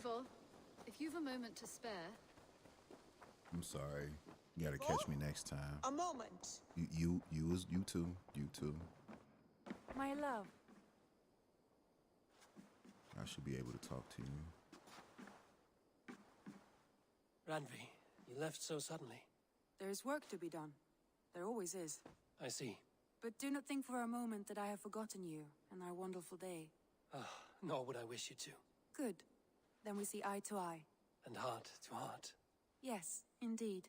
Eivor, if you've a moment to spare... I'm sorry. You gotta catch me next time. A moment. You too. You too. My love. I should be able to talk to you. Randvi, you left so suddenly. There is work to be done. There always is. I see. But do not think for a moment that I have forgotten you and our wonderful day. Nor would I wish you to. Good. Then we see eye to eye. And heart to heart. Yes, indeed.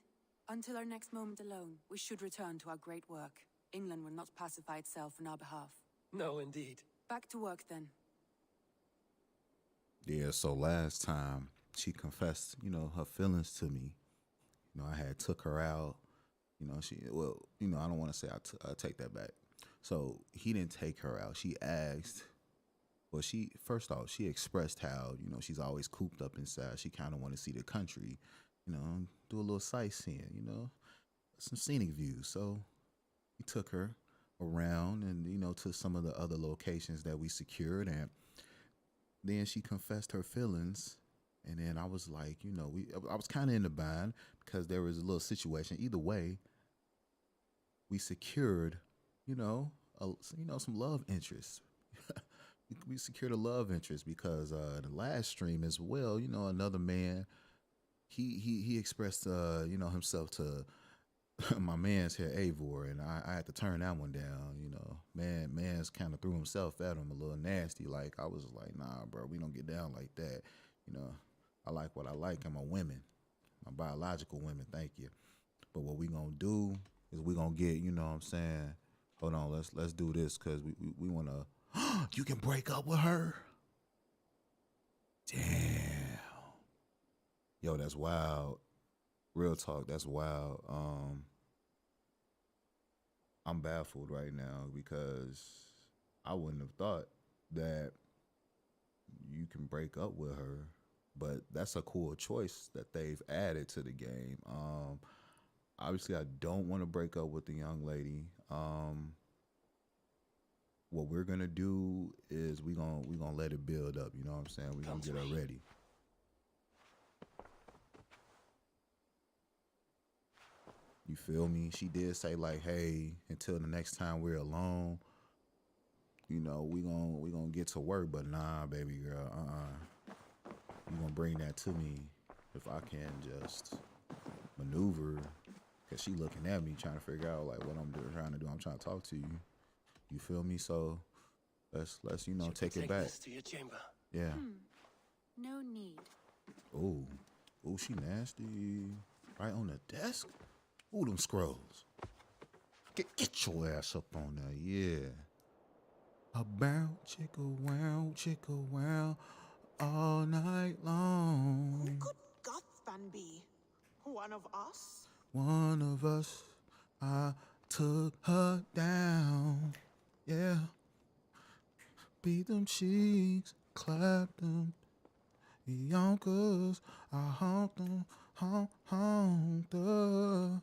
Until our next moment alone, we should return to our great work. England will not pacify itself on our behalf. No, indeed. Back to work then. Yeah, so last time she confessed, her feelings to me. I had took her out. I don't want to say I take that back. So he didn't take her out. She asked. Well, first off, she expressed how, she's always cooped up inside. She kind of want to see the country, do a little sightseeing, some scenic views. So we took her around and, to some of the other locations that we secured. And then she confessed her feelings. And then I was like, I was kind of in the bind because there was a little situation. Either way, we secured, some love interest. We secured a love interest because the last stream as well, another man, he expressed, himself to my man's here, Eivor, and I had to turn that one down. Man's kind of threw himself at him a little nasty. Like, I was like, nah, bro, we don't get down like that. I like what I like. I'm a women, my biological women. Thank you. But what we gonna do is we gonna get, hold on, let's do this because we want to. You can break up with her? Damn. Yo, that's wild. Real talk, that's wild. I'm baffled right now because I wouldn't have thought that you can break up with her, but that's a cool choice that they've added to the game. Obviously, I don't want to break up with the young lady. What we're gonna do is we gonna let it build up. You know what I'm saying? We're gonna get her ready. You feel me? She did say like, hey, until the next time we're alone, we gonna get to work. But nah, baby girl, you gonna bring that to me if I can just maneuver. Cause she looking at me trying to figure out like what I'm trying to do. I'm trying to talk to you. You feel me? So let's take it back. This to your chamber. Yeah. No need. Oh, she nasty. Right on the desk. Ooh, them scrolls. Get your ass up on there, yeah. About chicka wow, all night long. Good guts, Banby. One of us? One of us, I took her down. Yeah. Beat them cheeks, clap them. Yonkers, I honk them, honk her.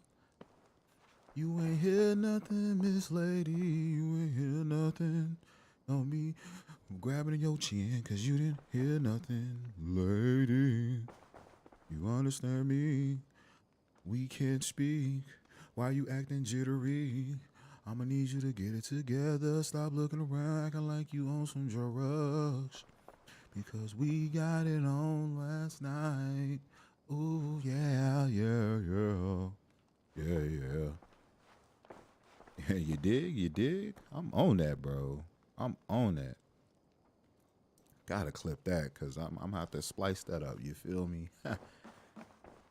You ain't hear nothing, Miss Lady. You ain't hear nothing. Don't be grabbing your chin, cause you didn't hear nothing. Lady, you understand me? We can't speak. Why you acting jittery? I'ma need you to get it together. Stop looking around, acting like you on some drugs. Because we got it on last night. Ooh, yeah. You dig? I'm on that, bro. I'm on that. Gotta clip that, cause I'm gonna have to splice that up. You feel me?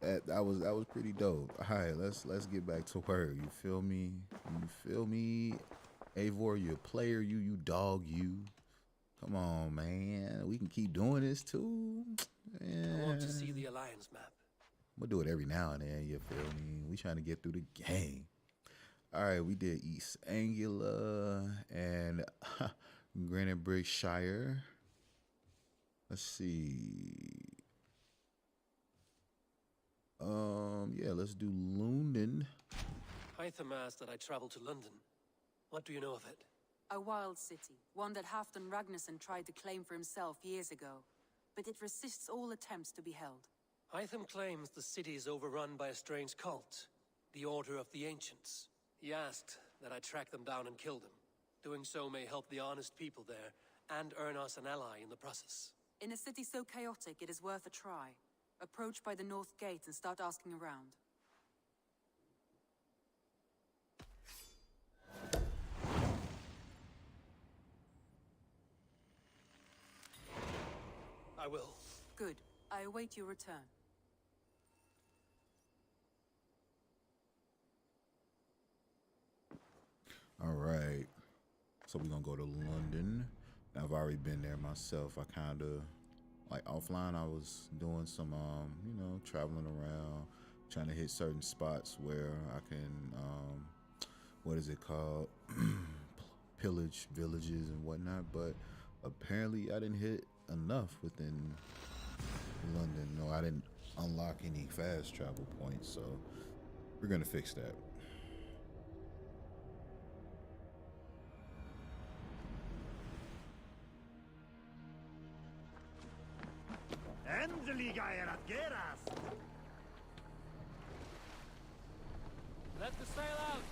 That was pretty dope. All right, let's get back to work. You feel me? Eivor, you a player. You dog. You. Come on, man. We can keep doing this too. Yeah. I want to see the Alliance map. We'll do it every now and then. You feel me? We trying to get through the game. All right, we did East Anglia and Greenwich-shire. Let's see. Let's do London. Hytham asked that I travel to London. What do you know of it? A wild city, one that Halfdan Ragnarsson tried to claim for himself years ago. but it resists all attempts to be held. Hytham claims the city is overrun by a strange cult, the Order of the Ancients. He asked that I track them down and kill them. Doing so may help the honest people there, and earn us an ally in the process. In a city so chaotic, it is worth a try. Approach by the North Gate and start asking around. I will. Good. I await your return. All right. So we're gonna go to London. I've already been there myself. I kind of, like offline, I was doing some, you know, traveling around, trying to hit certain spots where I can, what is it called? Pillage villages and whatnot. But apparently I didn't hit enough within London. No, I didn't unlock any fast travel points. So we're gonna fix that. Let the sail out!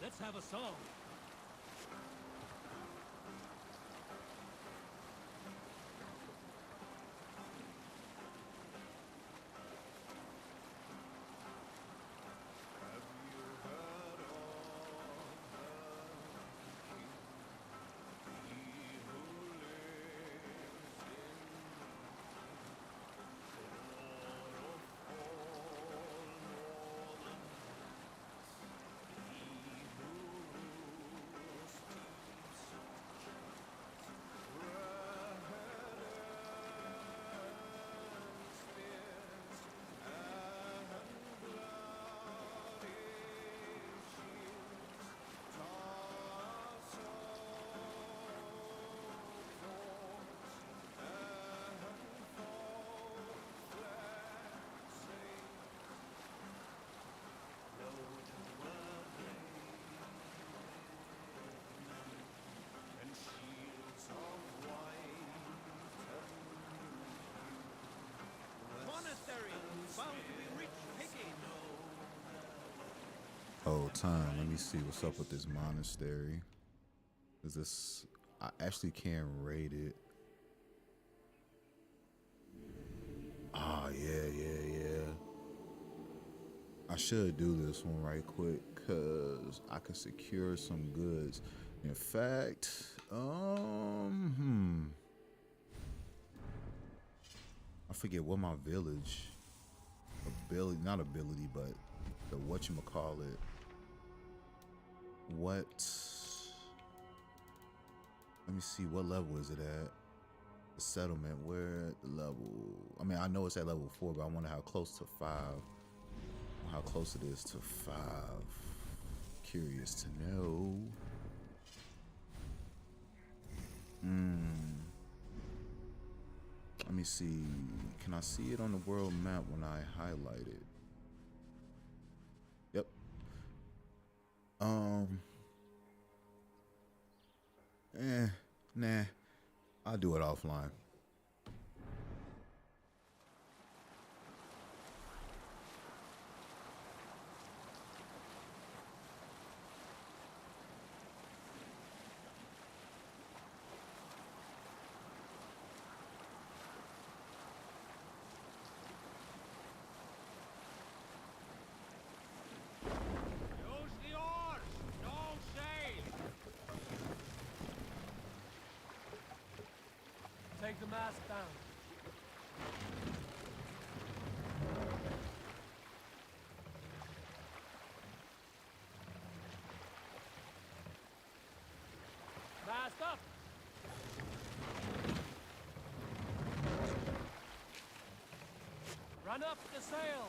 Let's have a song. Whole time, let me see what's up with this monastery. Is this? I actually can't rate it. Ah, yeah. I should do this one right quick because I can secure some goods. In fact, I forget what my village ability, not ability, but the whatchamacallit. What? Let me see, what level is it at? The settlement, where the level? I mean, I know it's at level 4, but I wonder how close to 5. How close it is to 5. Curious to know. Let me see. Can I see it on the world map when I highlight it? Yep. Nah. I'll do it offline. Take the mast down. Mast up! Run up the sail!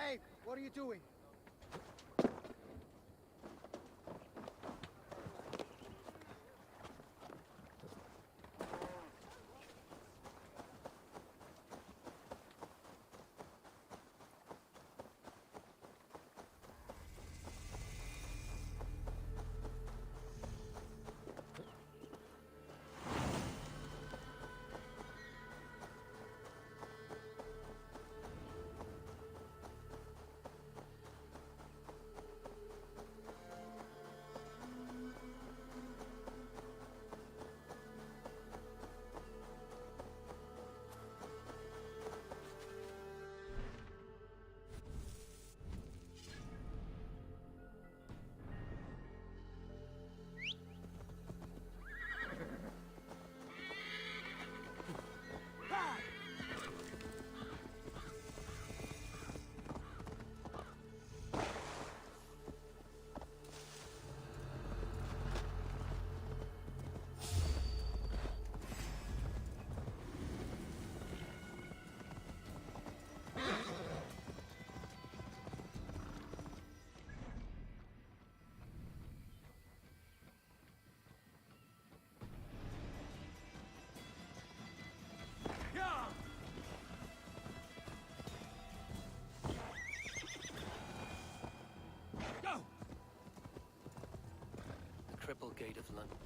Hey, what are you doing? Triple Gate of London.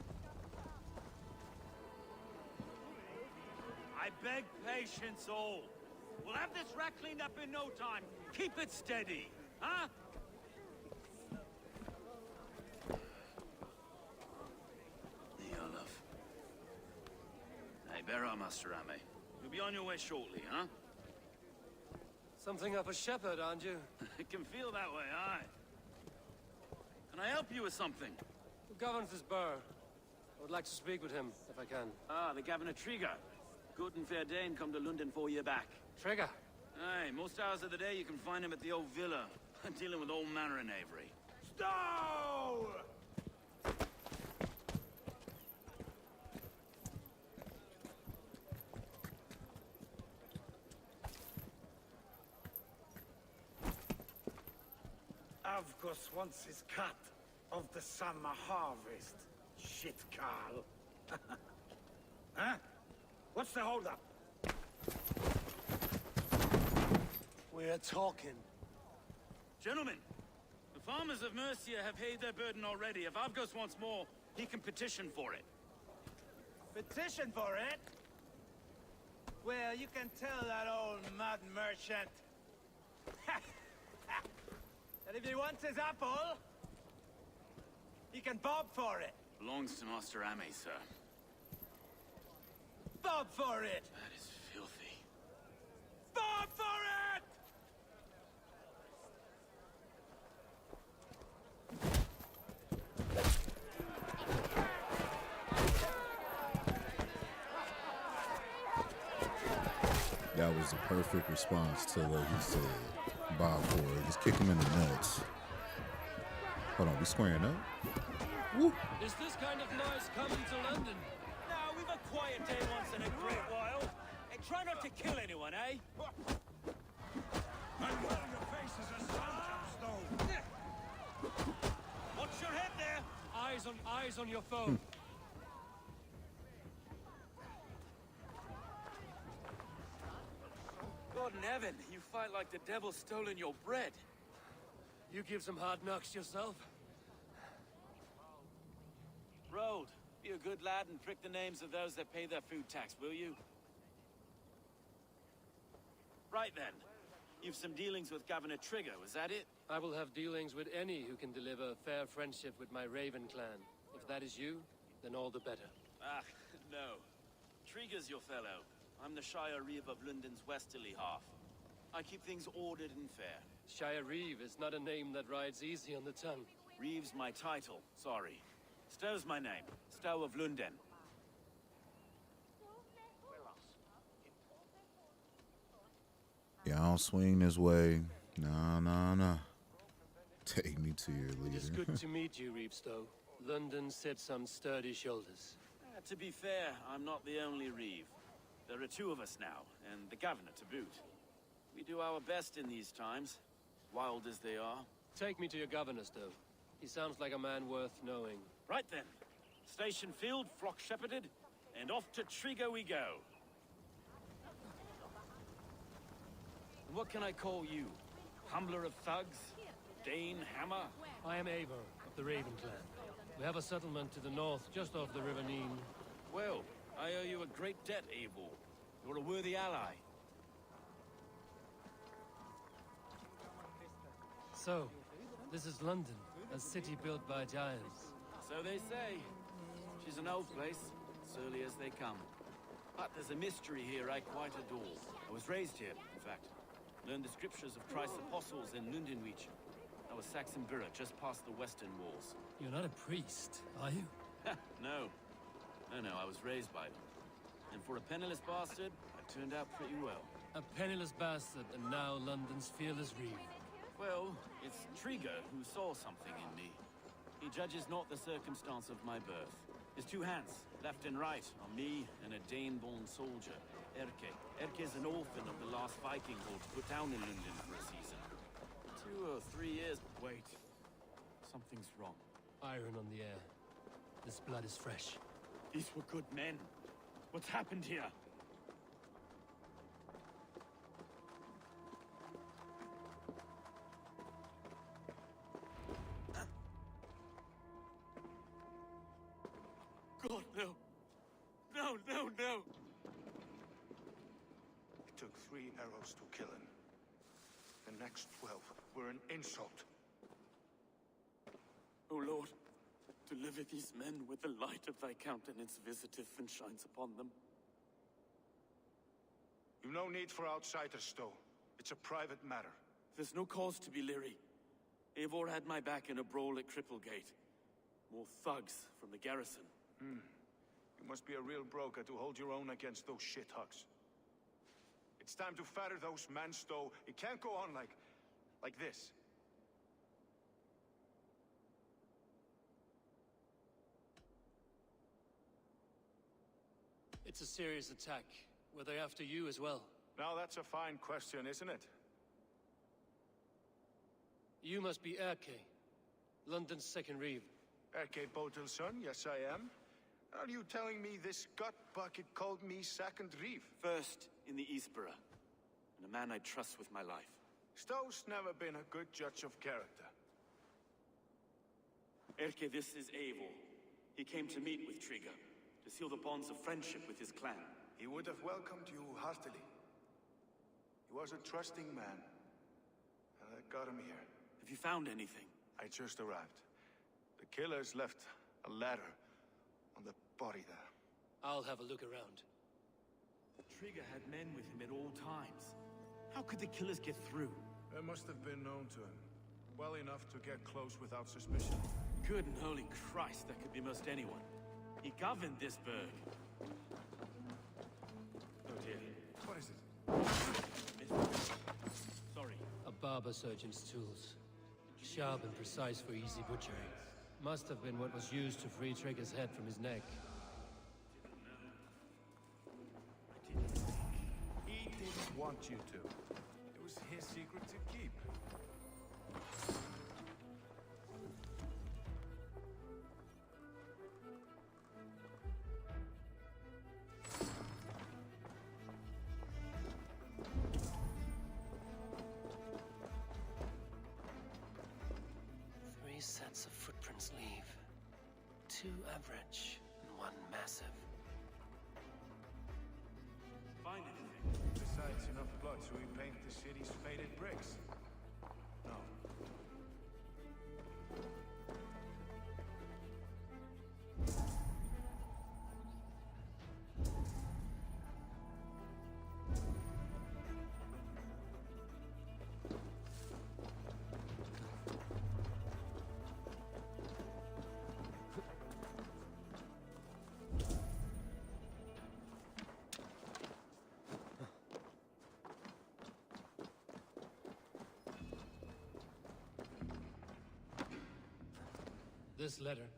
I beg patience, all. We'll have this wreck cleaned up in no time. Keep it steady, huh? Olaf. Hey, bear up, Master Ame. You'll be on your way shortly, huh? Something of a shepherd, aren't you? It can feel that way, aye. Can I help you with something? Who governs this burr? I would like to speak with him, if I can. Ah, the Governor Trigger. Good and fair Dane come to London 4 year back. Trigger? Aye, most hours of the day you can find him at the old villa, dealing with all manner in Avery. Stow! Avgos wants his cut of the summer harvest. Shit, Carl. Huh? What's the holdup? We're talking. Gentlemen, the farmers of Mercia have paid their burden already. If Avgos wants more, he can petition for it. Petition for it? Well, you can tell that old mud merchant that if he wants his apple, he can bob for it. Belongs to Master Ame, sir. Bob for it! That is filthy. Bob for it! That was the perfect response to what he said. Bob for it. Just kick him in the nuts. Hold on, we squaring up? Woo. Is this kind of noise coming to London? Now, we've a quiet day once in a great while. And try not to kill anyone, eh? And all your faces are sunstone. Watch your head there! Eyes on your foe. God in heaven, you fight like the devil's stolen your bread. You give some hard knocks yourself. Road, be a good lad and prick the names of those that pay their food tax, will you? Right then. You've some dealings with Governor Trigger, was that it? I will have dealings with any who can deliver fair friendship with my Raven clan. If that is you, then all the better. Ah, no. Trigger's your fellow. I'm the Shire Reeve of London's westerly half. I keep things ordered and fair. Shire Reeve is not a name that rides easy on the tongue. Reeve's my title, sorry. Stow's my name. Stow of London. Yeah, I don't swing this way. No. Take me to your leader. It is good to meet you, Reevestow. London sits on sturdy shoulders. To be fair, I'm not the only Reeve. There are two of us now, and the governor to boot. We do our best in these times. wild as they are. Take me to your governor, Stowe. He sounds like a man worth knowing. Right then. Station filled, flock shepherded, and off to Triga we go. And what can I call you? Humbler of thugs? Dane Hammer? I am Eivor of the Raven clan. We have a settlement to the north, just off the River Neen. Well, I owe you a great debt, Eivor. You're a worthy ally. So, this is London, a city built by giants. So they say. She's an old place, surly as they come. But there's a mystery here I quite adore. I was raised here, in fact. Learned the scriptures of Christ's apostles in Lundenwich. I was Saxon Borough, just past the western walls. You're not a priest, are you? No. No, I was raised by them. And for a penniless bastard, I turned out pretty well. A penniless bastard, and now London's fearless reeve. Well, it's Triga who saw something in me. He judges not the circumstance of my birth. His two hands, left and right, on me and a Dane-born soldier, Erke. Erke's an orphan of the last Viking horde put down in London for a season. 2 or 3 years... Wait. Something's wrong. Iron on the air. This blood is fresh. These were good men. What's happened here? God, no. No. It took 3 arrows to kill him. The next 12 were an insult. O Lord, deliver these men with the light of thy countenance visiteth and shines upon them. You've no need for outsiders, Stowe. It's a private matter. There's no cause to be leery. Eivor had my back in a brawl at Cripplegate. More thugs from the garrison. You must be a real broker to hold your own against those shithugs. It's time to fatter those men, Stowe. It can't go on like this. It's a serious attack. Were they after you as well? Now that's a fine question, isn't it? You must be Erke, London's second reeve. Erke Botelson, yes I am. Are you telling me this gut bucket called me second reeve? First in the Eastborough, and a man I trust with my life. Stowe's never been a good judge of character. Erke, this is Eivor. He came to meet with Triga, to seal the bonds of friendship with his clan. He would have welcomed you heartily. He was a trusting man, and I got him here. Have you found anything? I just arrived. The killers left a ladder on the body there. I'll have a look around. Triga had men with him at all times. How could the killers get through? They must have been known to him. Well enough to get close without suspicion. Good and holy Christ, that could be most anyone. He governed this burg. Oh dear. What is it? Sorry. A barber surgeon's tools. Sharp and precise for easy butchery. Must have been what was used to free Trigger's head from his neck. He didn't want you to. It was his secret to keep. Sets of footprints leave. 2 average and 1 massive. Find anything? Besides enough blood to repaint the city's faded bricks. No. This letter.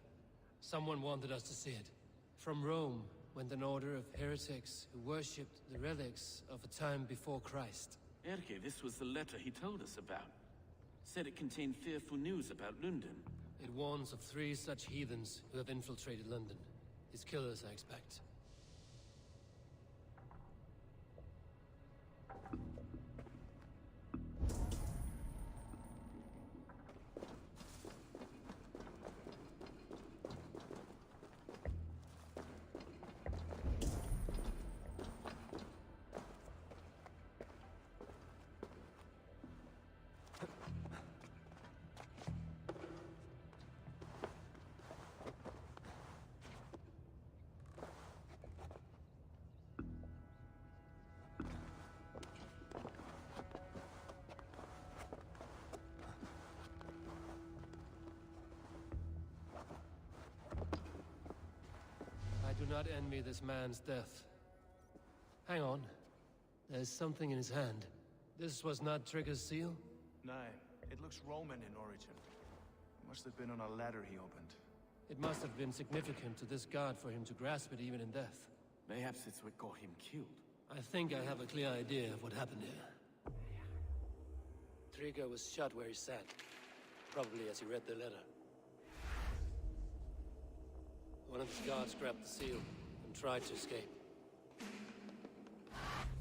Someone wanted us to see it. From Rome went an order of heretics who worshipped the relics of a time before Christ. Erke, this was the letter he told us about. Said it contained fearful news about London. It warns of 3 such heathens who have infiltrated London. His killers, I expect. I do not envy this man's death. Hang on. There's something in his hand. This was not Trigger's seal? No, it looks Roman in origin. Must have been on a ladder he opened. It must have been significant to this god for him to grasp it even in death. Mayhaps it's what got him killed. I think I have a clear idea of what happened here. Trigger was shot where he sat. Probably as he read the letter. One of his guards grabbed the seal and tried to escape.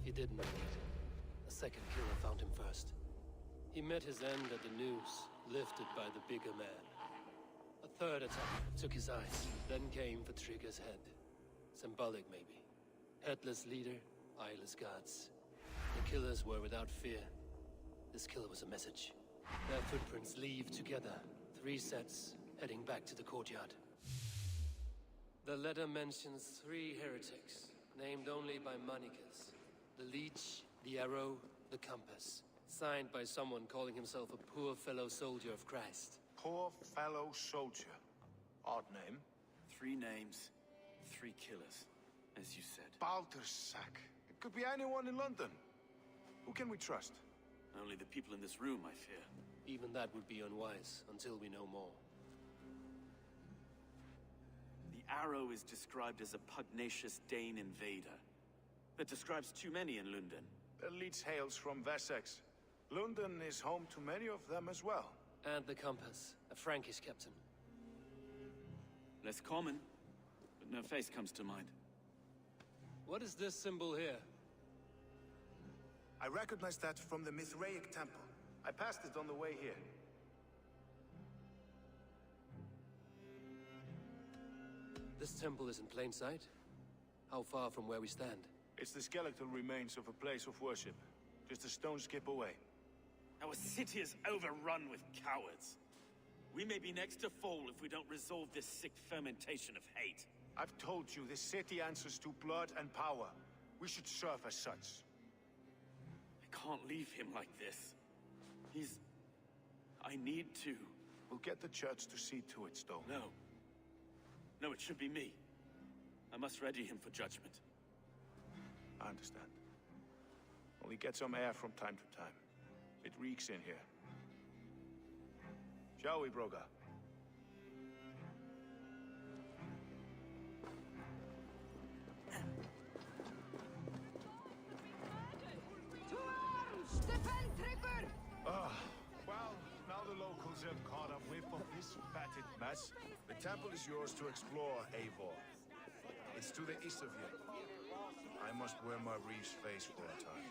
He didn't make it. A second killer found him first. He met his end at the noose, lifted by the bigger man. A third attack took his eyes, then came for Trigger's head. Symbolic, maybe. Headless leader, eyeless guards. The killers were without fear. This kill was a message. Their footprints leave together. 3 sets, heading back to the courtyard. The letter mentions 3 heretics, named only by monikers. The Leech, the Arrow, the Compass. Signed by someone calling himself a poor fellow soldier of Christ. Poor fellow soldier. Odd name. 3 names, 3 killers, as you said. Baldersack. It could be anyone in London. Who can we trust? Only the people in this room, I fear. Even that would be unwise, until we know more. The Arrow is described as a pugnacious Dane invader. That describes too many in London. The Leech hails from Wessex. London is home to many of them as well. And the Compass, a Frankish captain. Less common, but no face comes to mind. What is this symbol here? I recognize that from the Mithraic temple. I passed it on the way here. This temple is in plain sight? How far from where we stand? It's the skeletal remains of a place of worship. Just a stone's skip away. Our city is overrun with cowards. We may be next to fall if we don't resolve this sick fermentation of hate. I've told you, this city answers to blood and power. We should serve as such. I can't leave him like this. I need to. We'll get the church to see to it, Stone. No. No, it should be me. I must ready him for judgment. I understand. Only get some air from time to time. It reeks in here. Shall we, Broga? Well, now the locals have caught a whiff of this fatted mess. The temple is yours to explore, Eivor. It's to the east of you. I must wear my Reeve's face for a time.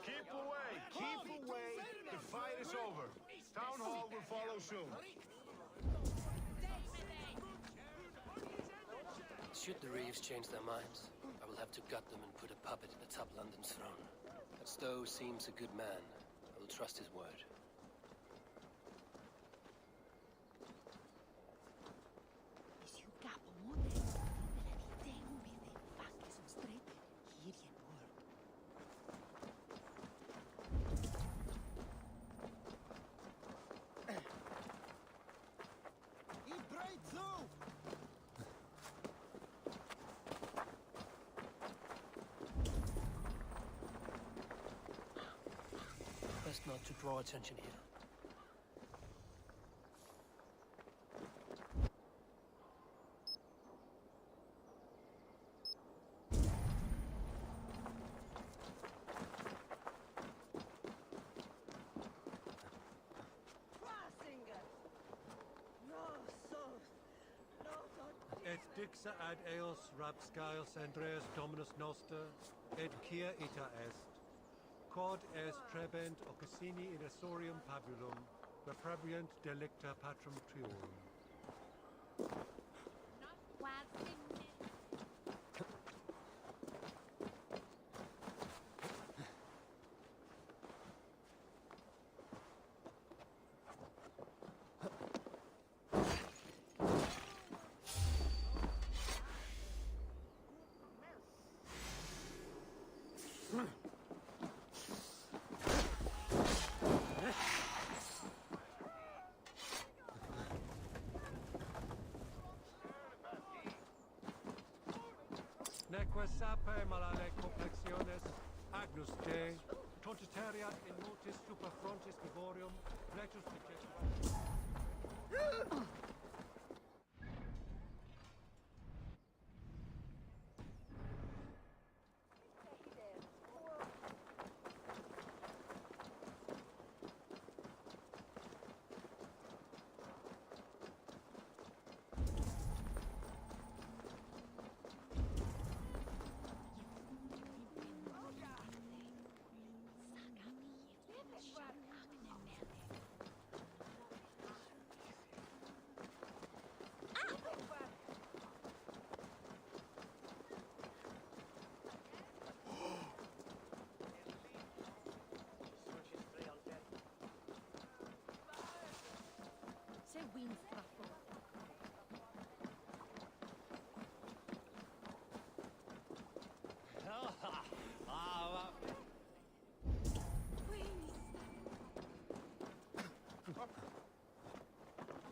Keep away! Keep away! The fight is over. Town Hall will follow soon. Should the Reeves change their minds, I will have to gut them and put a puppet atop London's throne. But Stowe seems a good man. I will trust his word. Best not to draw attention here. et dixa ad eos rapscaios Andreas Dominus Noster, et quia ita est. Quod est trebent occasini in essorium pabulum, reprebiant delicta patrum triorum. Neque sape malale complexiones, agnus Dei, totitariat in multis super frontis vivorium, flectus dicet.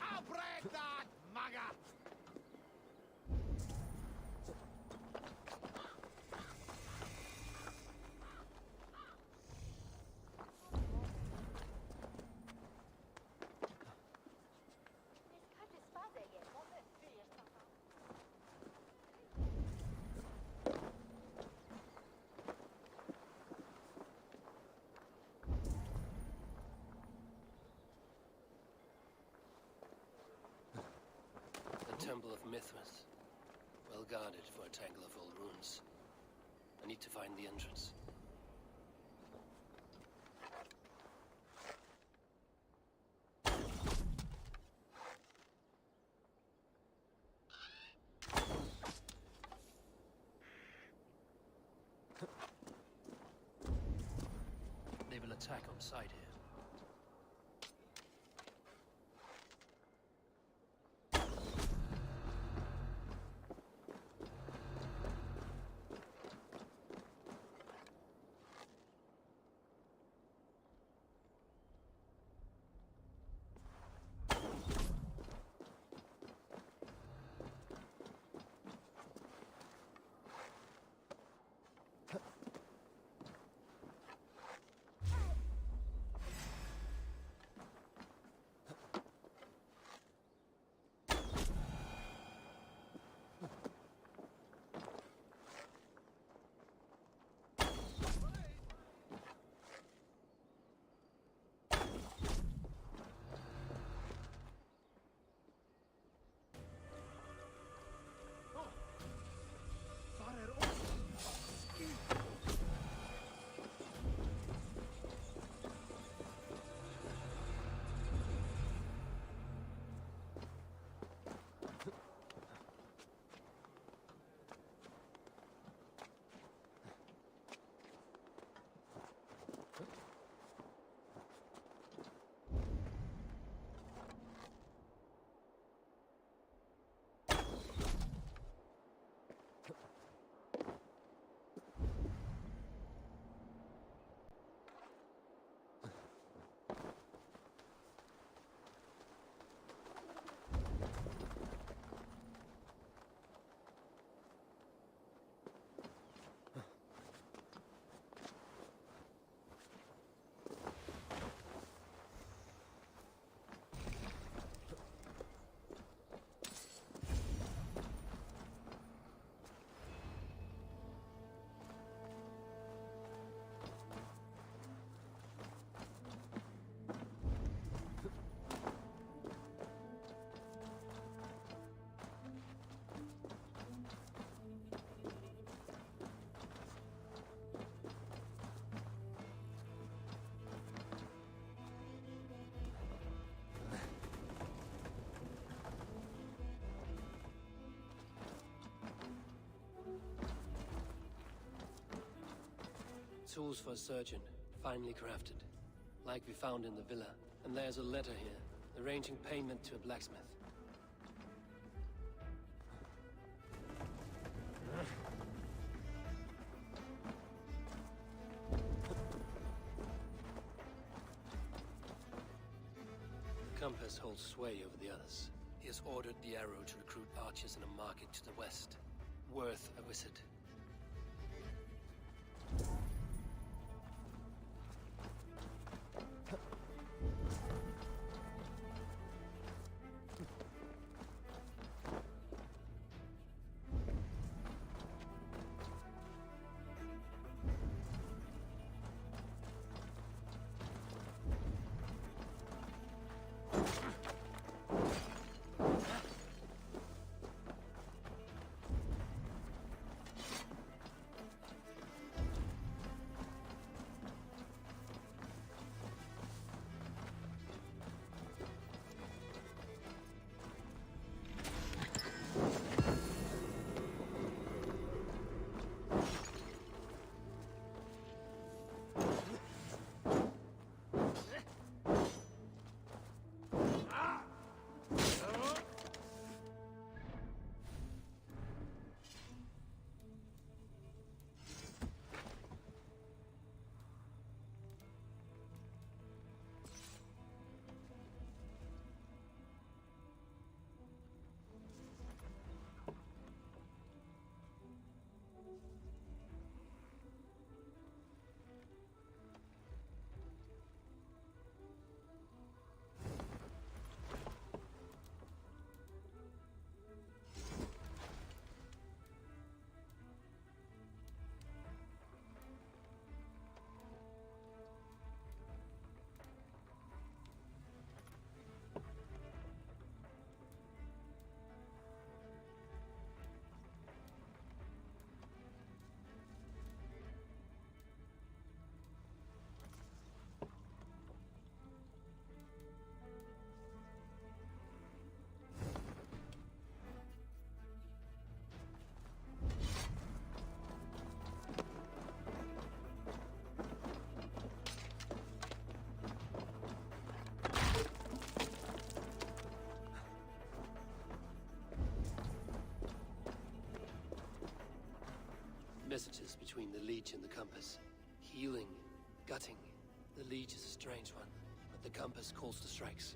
I'll break that, mugger! The Temple of Mithras. Well guarded for a tangle of old ruins. I need to find the entrance. They will attack on sight here. tools for a surgeon, finely crafted. Like we found in the villa. And there's a letter here, arranging payment to a blacksmith. The compass holds sway over the others. He has ordered the arrow to recruit archers in a market to the west. Worth a visit. Messages between the Leech and the Compass. Healing, gutting. The Leech is a strange one, but the Compass calls the strikes.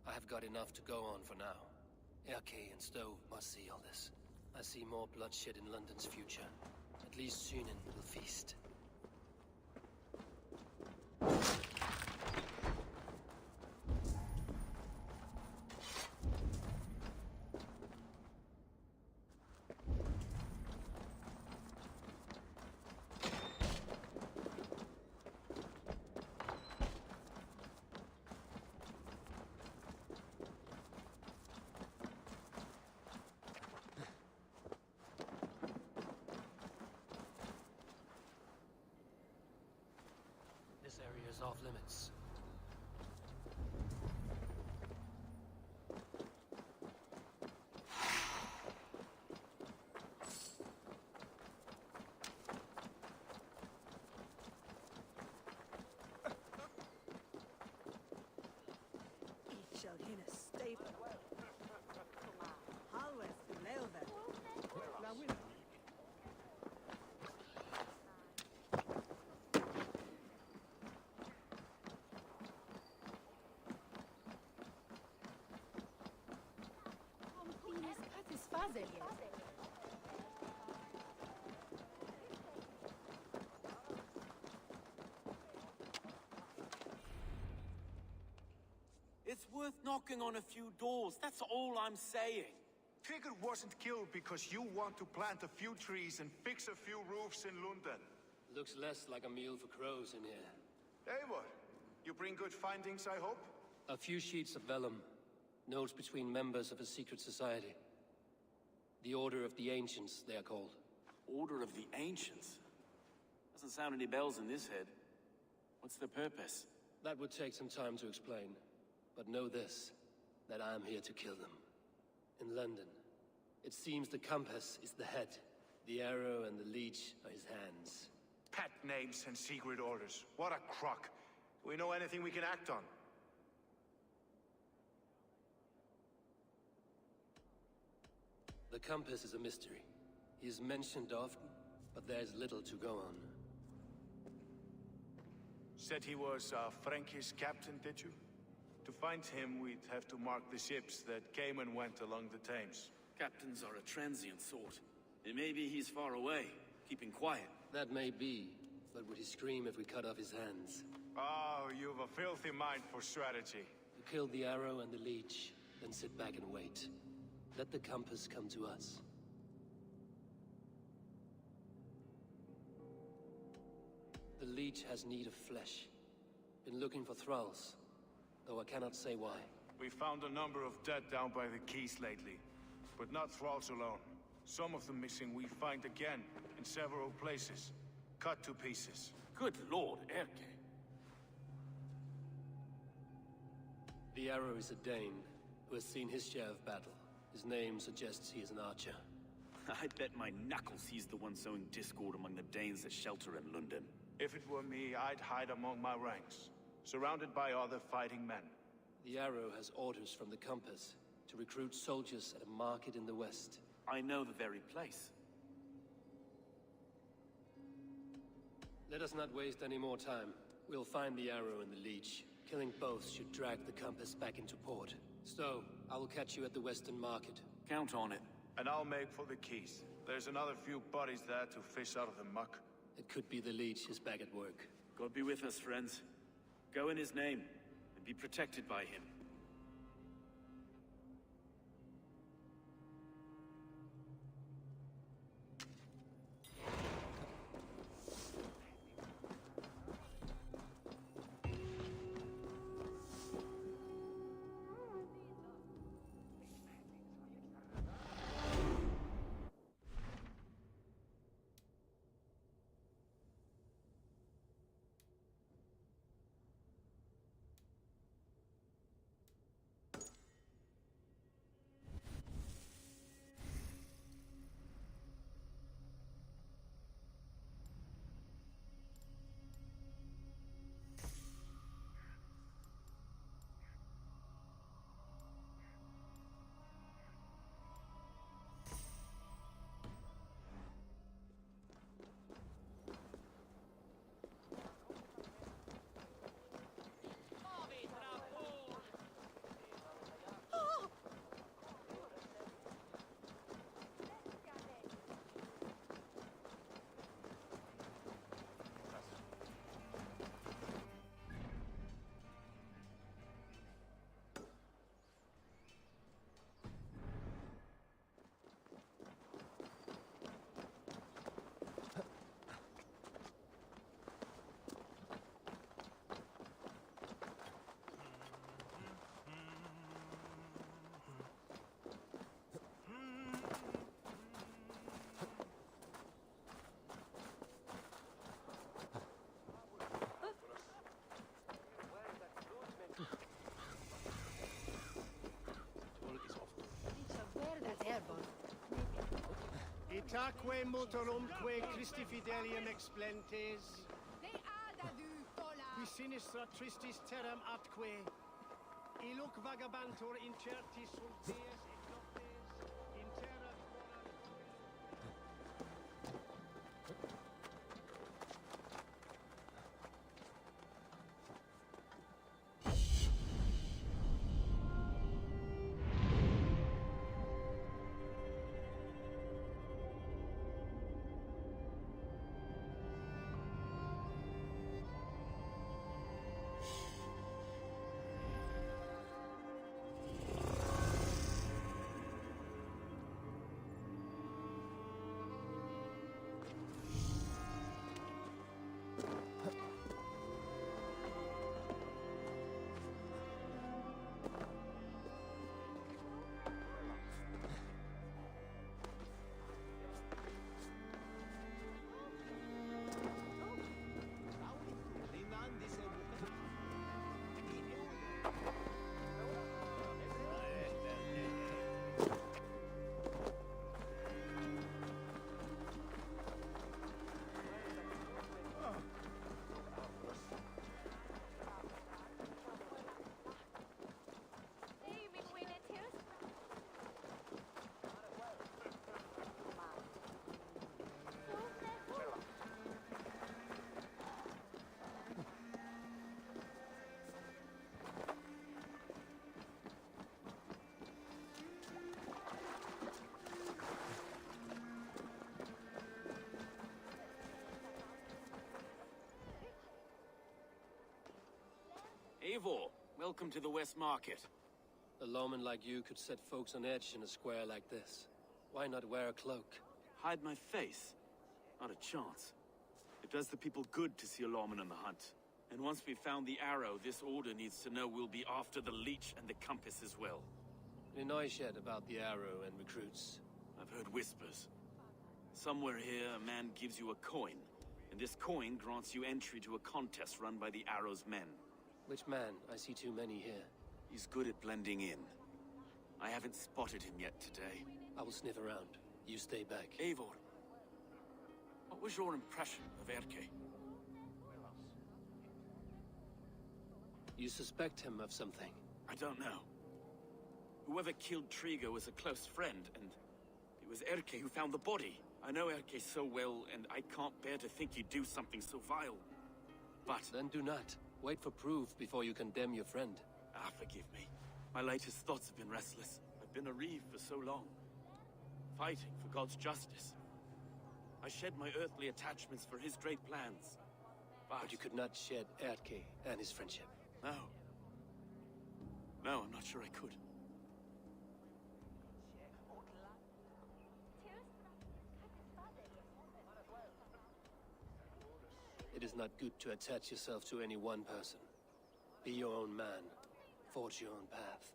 I have got enough to go on for now. Erke and Stowe must see all this. I see more bloodshed in London's future. At least Sunan will feast. This area is off limits. Ich shall hinne stable. Halwes to Leilver. La winner. It's worth knocking on a few doors, that's all I'm saying. Tigger wasn't killed because you want to plant a few trees and fix a few roofs in London. Looks less like a meal for crows in here. Eivor, you bring good findings, I hope? A few sheets of vellum. Notes between members of a secret society. The Order of the Ancients, they are called. Order of the Ancients? Doesn't sound any bells in this head. What's the purpose? That would take some time to explain. But know this, that I am here to kill them. In London, it seems the compass is the head. The arrow and the leech are his hands. Pet names and secret orders. What a crock. Do we know anything we can act on? The compass is a mystery. He is mentioned often, but there's little to go on. Said he was a Frankish captain, did you? To find him, we'd have to mark the ships that came and went along the Thames. Captains are a transient sort. It may be he's far away, keeping quiet. That may be, but would he scream if we cut off his hands? Oh, you've a filthy mind for strategy. You kill the arrow and the leech, then sit back and wait. Let the compass come to us. The leech has need of flesh. Been looking for thralls, though I cannot say why. We found a number of dead down by the quays lately, but not thralls alone. Some of the missing we find again in several places, cut to pieces. Good lord, Erke. The arrow is a Dane, who has seen his share of battle. His name suggests he is an archer. I bet my knuckles he's the one sowing discord among the Danes that shelter in London. If it were me, I'd hide among my ranks, surrounded by other fighting men. The arrow has orders from the compass to recruit soldiers at a market in the west. I know the very place. Let us not waste any more time. We'll find the arrow and the leech. Killing both should drag the compass back into port. So, I will catch you at the western market. Count on it. And I'll make for the quays. There's another few bodies there to fish out of the muck. It could be the leech is back at work. God be with us, friends. Go in his name, and be protected by him. Itaque motorumque Christi fidelium explentes, qui sinistra tristis terram atque, illuc vagabantur incertis sunt dies et noctes, in terra Eivor, welcome to the West Market. A lawman like you could set folks on edge in a square like this. Why not wear a cloak? Hide my face? Not a chance. It does the people good to see a lawman on the hunt. And once we've found the arrow, this order needs to know we'll be after the leech and the compass as well. Any noise yet about the arrow and recruits? I've heard whispers. Somewhere here, a man gives you a coin, and this coin grants you entry to a contest run by the Arrow's men. Which man? I see too many here. He's good at blending in. I haven't spotted him yet today. I will sniff around. You stay back. Eivor, what was your impression of Erke? You suspect him of something? I don't know. Whoever killed Triga was a close friend, and it was Erke who found the body. I know Erke so well, and I can't bear to think he'd do something so vile. But... Then do not. Wait for proof before you condemn your friend. Ah, forgive me. My latest thoughts have been restless. I've been a reeve for so long. Fighting for God's justice. I shed my earthly attachments for his great plans. But you could not shed Erke and his friendship. No. No, I'm not sure I could. It is not good to attach yourself to any one person. Be your own man. Forge your own path.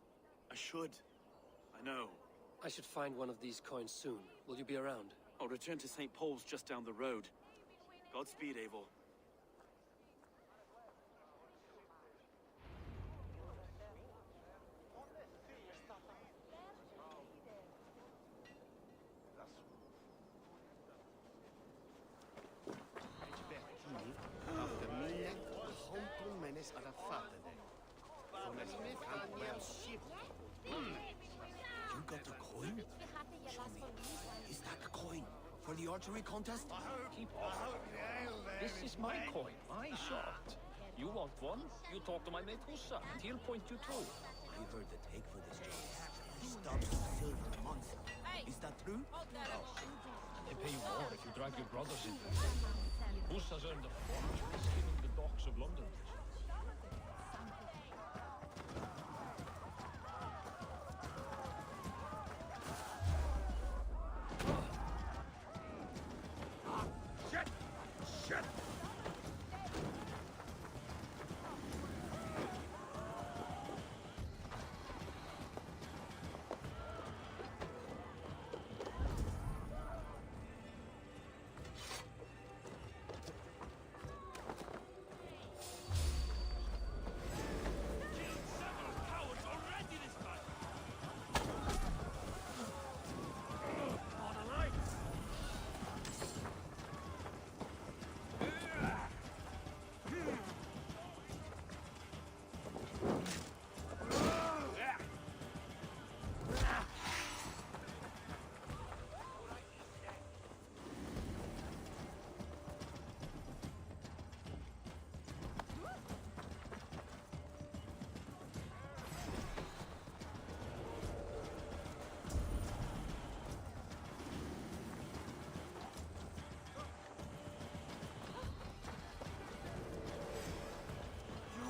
I should. I know. I should find one of these coins soon. Will you be around? I'll return to St. Paul's just down the road. Godspeed, Eivor. You got the coin? Show me. Is that the coin for the archery contest? Keep off. This is my coin. I shot. You want one? You talk to my mate Hussa. He'll point you to. I heard the take for this job is $3,000 a month. Is that true? No. They pay you more if you drag your brothers into it. Hussa's earned a fortune skimming the docks of London.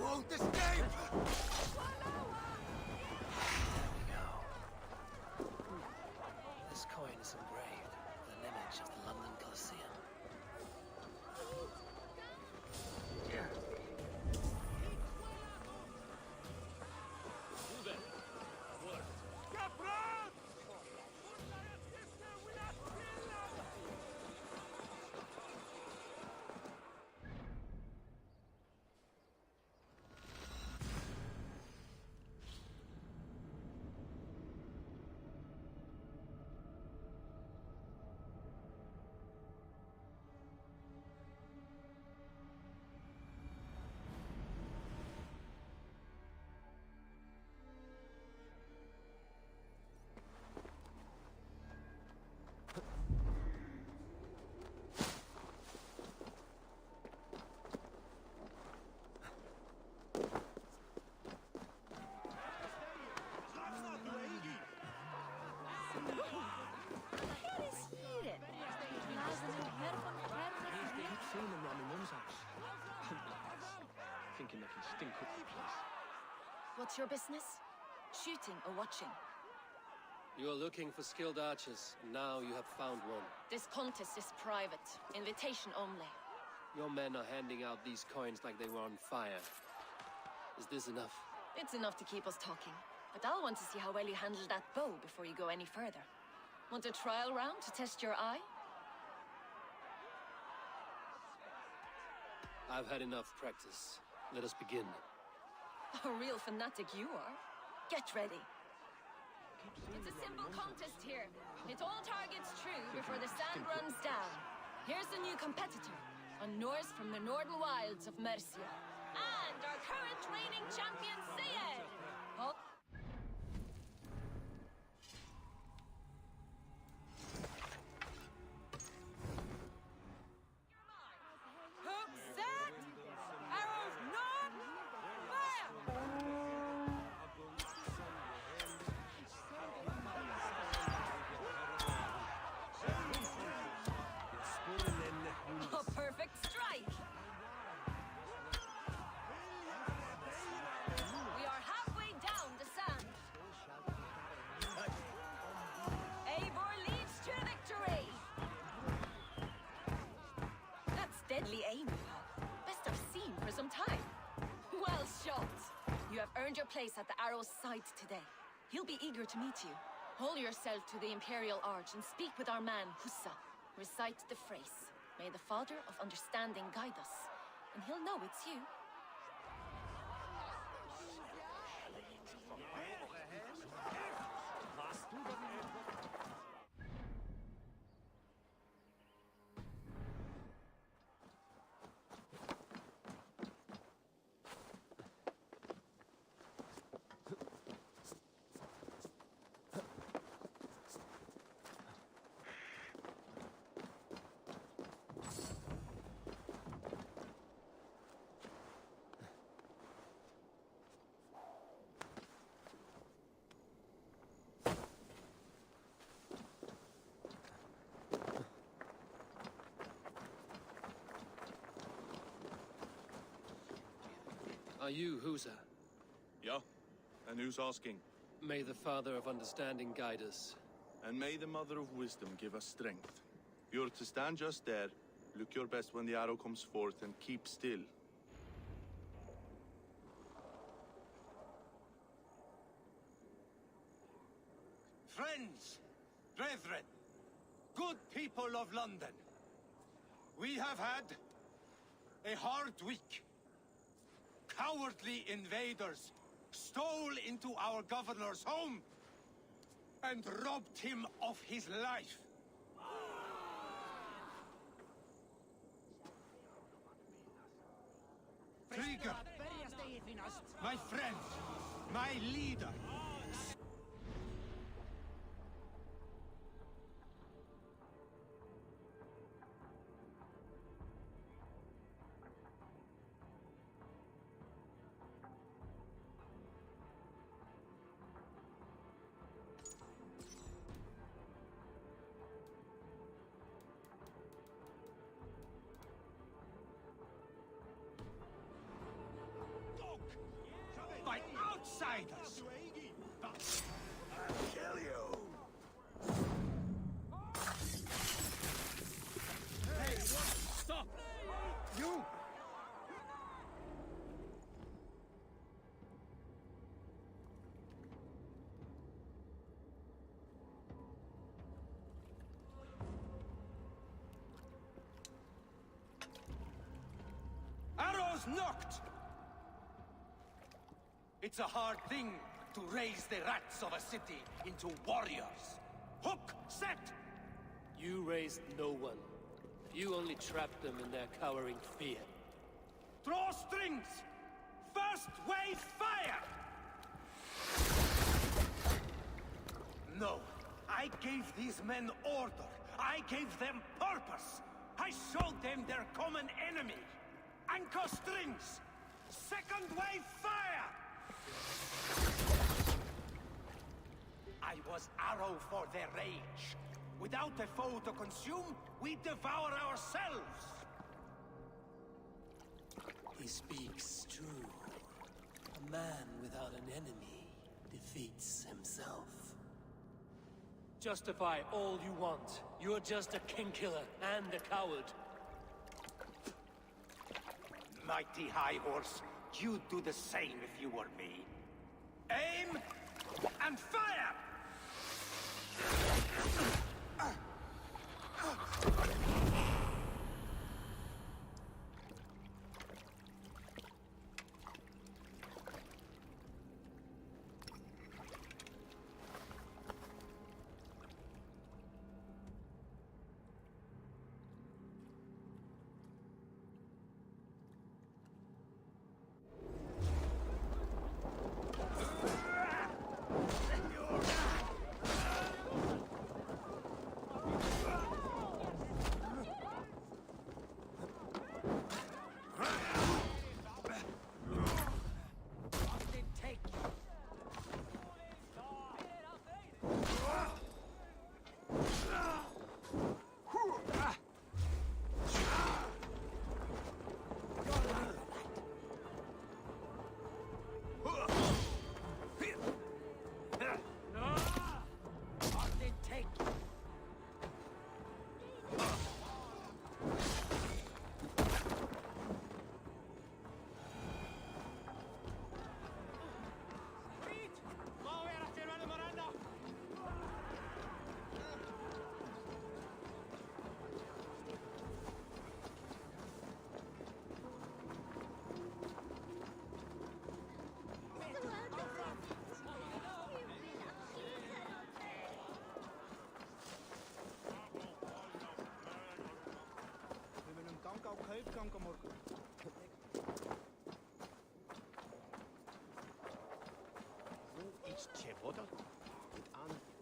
Won't escape! This coin is engraved with an image of the London Colosseum. Who then? What? Seeing them around my mum's house. Thinking they can stink up the place. What's your business? Shooting or watching? You're looking for skilled archers, and now you have found one. This contest is private. Invitation only. Your men are handing out these coins like they were on fire. Is this enough? It's enough to keep us talking. But I'll want to see how well you handle that bow before you go any further. Want a trial round to test your eye? I've had enough practice. Let us begin. A real fanatic you are. Get ready. It's a simple contest here. Hit all targets true before the sand runs down. Here's the new competitor, a Norse from the northern wilds of Mercia. And our current reigning champion, Sayed! Oh. Hook set! Arrows not! Fire! A perfect strike! We are halfway down the sand. Eivor leads to victory! That's deadly aim, pal. Best I've seen for some time. Well shot! You have earned your place at the arrow's side today. He'll be eager to meet you. Hold yourself to the Imperial Arch and speak with our man, Hussa. Recite the phrase. May the Father of Understanding guide us, and he'll know it's you. Are you Husa? Yeah, and who's asking? May the Father of Understanding guide us. And may the Mother of Wisdom give us strength. You're to stand just there, look your best when the arrow comes forth, and keep still. Friends, brethren, good people of London, we have had a hard week. Cowardly invaders stole into our governor's home and robbed him of his life. Trigger, my friend, my leader. By outsiders! I'll kill you! Hey, what? Stop! You! Arrows knocked! It's a hard thing to raise the rats of a city into warriors. Hook, set! You raised no one. You only trapped them in their cowering fear. Draw strings! First wave fire! No, I gave these men order. I gave them purpose. I showed them their common enemy. Anchor strings! Second wave fire! I was arrow for their rage. Without a foe to consume, we devour ourselves. He speaks true. A man with without an enemy defeats himself. Justify all you want. You're just a king killer and a coward. Mighty High Horse, you'd do the same if you were me. Aim and fire!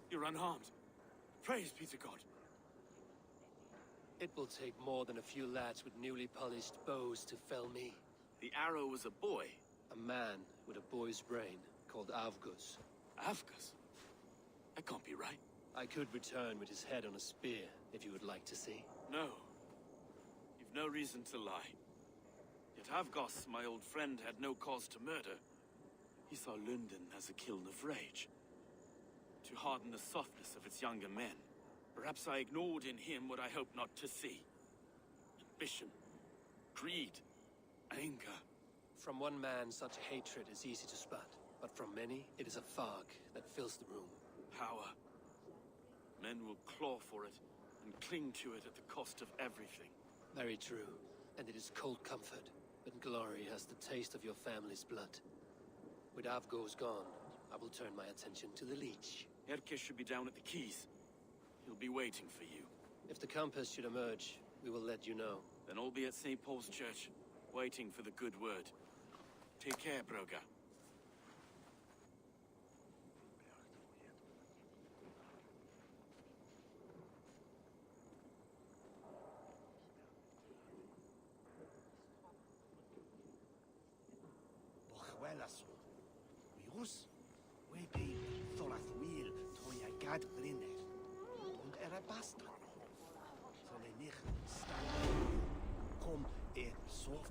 You're unharmed. Praise be to God. It will take more than a few lads with newly polished bows to fell me. The arrow was a boy. A man with a boy's brain, called Avgus. Avgus? That can't be right. I could return with his head on a spear, if you would like to see. No. You've no reason to lie. Yet Avgos, my old friend, had no cause to murder. He saw London as a kiln of rage, to harden the softness of its younger men. Perhaps I ignored in him what I hoped not to see. Ambition, greed, anger. From one man, such hatred is easy to spot, but from many, it is a fog that fills the room. Power. Men will claw for it, and cling to it at the cost of everything. Very true, and it is cold comfort, but glory has the taste of your family's blood. With Avgos gone, I will turn my attention to the Leech. Erke should be down at the quays. He'll be waiting for you. If the Compass should emerge, we will let you know. Then I'll be at St. Paul's Church, waiting for the good word. Take care, Broga. Bochwelas. Mius? Webi, Tholath Wheel, Toya Gad Brinne. Und Bastard. Soll nicht stand. Komm, soft.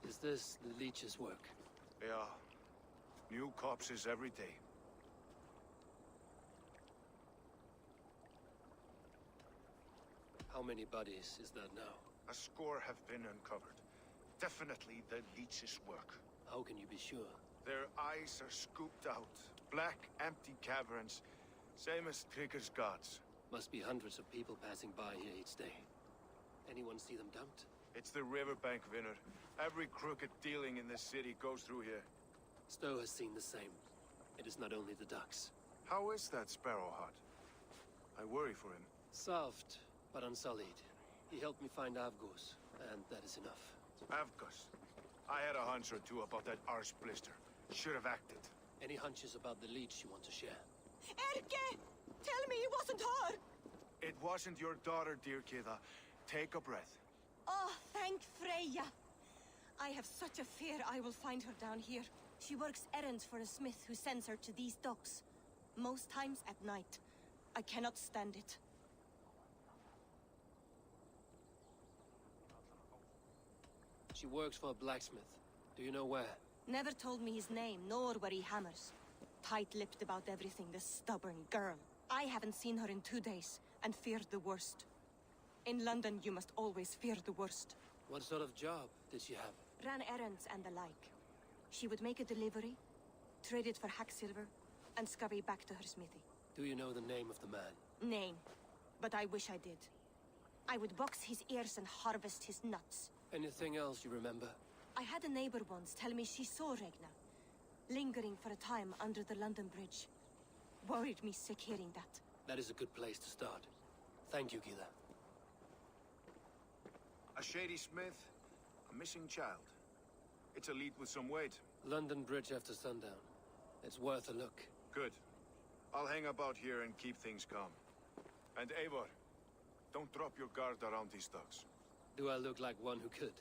Is this the Leech's work? Yeah. New corpses every day. How many bodies is that now? A score have been uncovered. Definitely the Leech's work. How can you be sure? Their eyes are scooped out. Black, empty caverns. Same as Trigger's gods. Must be hundreds of people passing by here each day. anyone see them dumped? It's the riverbank, Vinner. Every crooked dealing in this city goes through here. Stowe has seen the same. It is not only the ducks. How is that Sparrow Hut? I worry for him. Soft, but unsullied. He helped me find Avgos, and that is enough. Avgus. I had a hunch or two about that arse blister. Should have acted. Any hunches about the leech you want to share? Erke! Tell me it wasn't her! It wasn't your daughter, dear Kida. Take a breath. Oh, thank Freya. I have such a fear I will find her down here. She works errands for a smith who sends her to these docks. Most times at night. I cannot stand it. She works for a blacksmith. Do you know where? Never told me his name, nor where he hammers. Tight-lipped about everything, the stubborn girl. I haven't seen her in 2 days, and feared the worst. In London, you must always fear the worst. What sort of job did she have? Ran errands and the like. She would make a delivery, trade it for hack silver, and scurry back to her smithy. Do you know the name of the man? Name. But I wish I did. I would box his ears and harvest his nuts. Anything else you remember? I had a neighbor once tell me she saw Regna, lingering for a time under the London Bridge. Worried me sick hearing that. That is a good place to start. Thank you, Gila. A shady smith, a missing child. It's a lead with some weight. London Bridge after sundown. It's worth a look. Good. I'll hang about here and keep things calm. And Eivor, don't drop your guard around these docks. Do I look like one who could?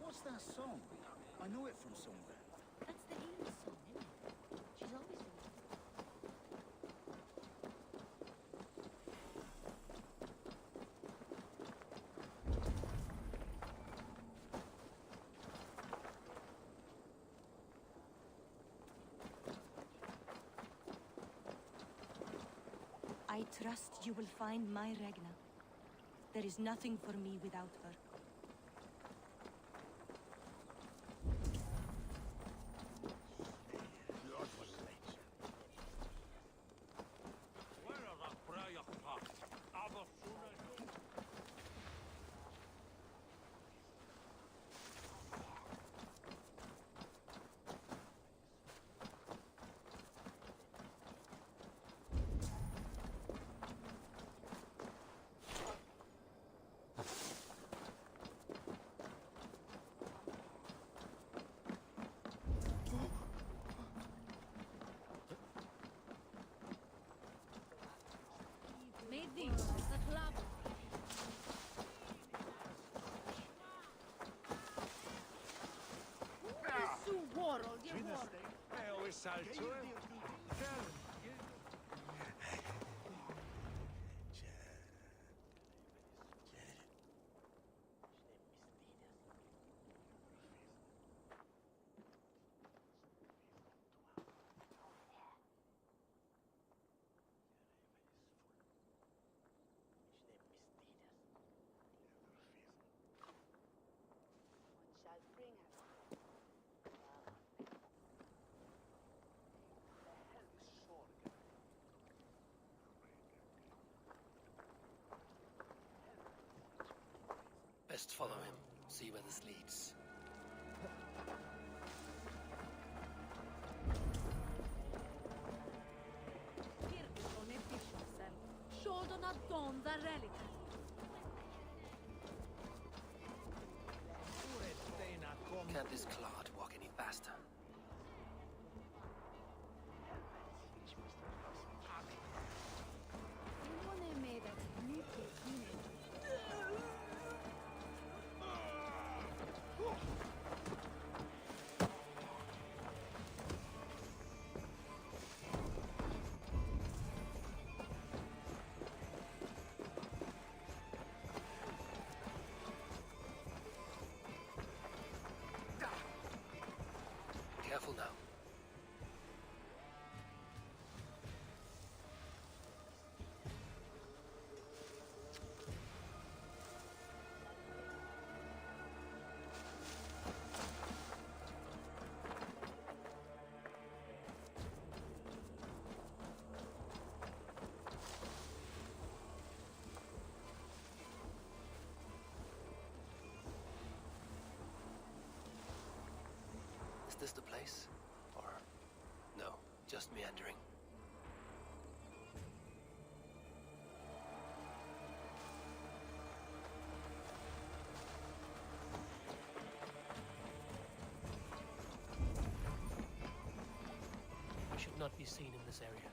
What's that song? I know it from somewhere. That's the English song, isn't it? She's always been. I trust you will find my Regna. There is nothing for me without her. Made these the club. Su world, you world. always salto. Best follow him, see where this leads. Can't this clod walk any faster? this the place? Or no, just meandering? We should not be seen in this area.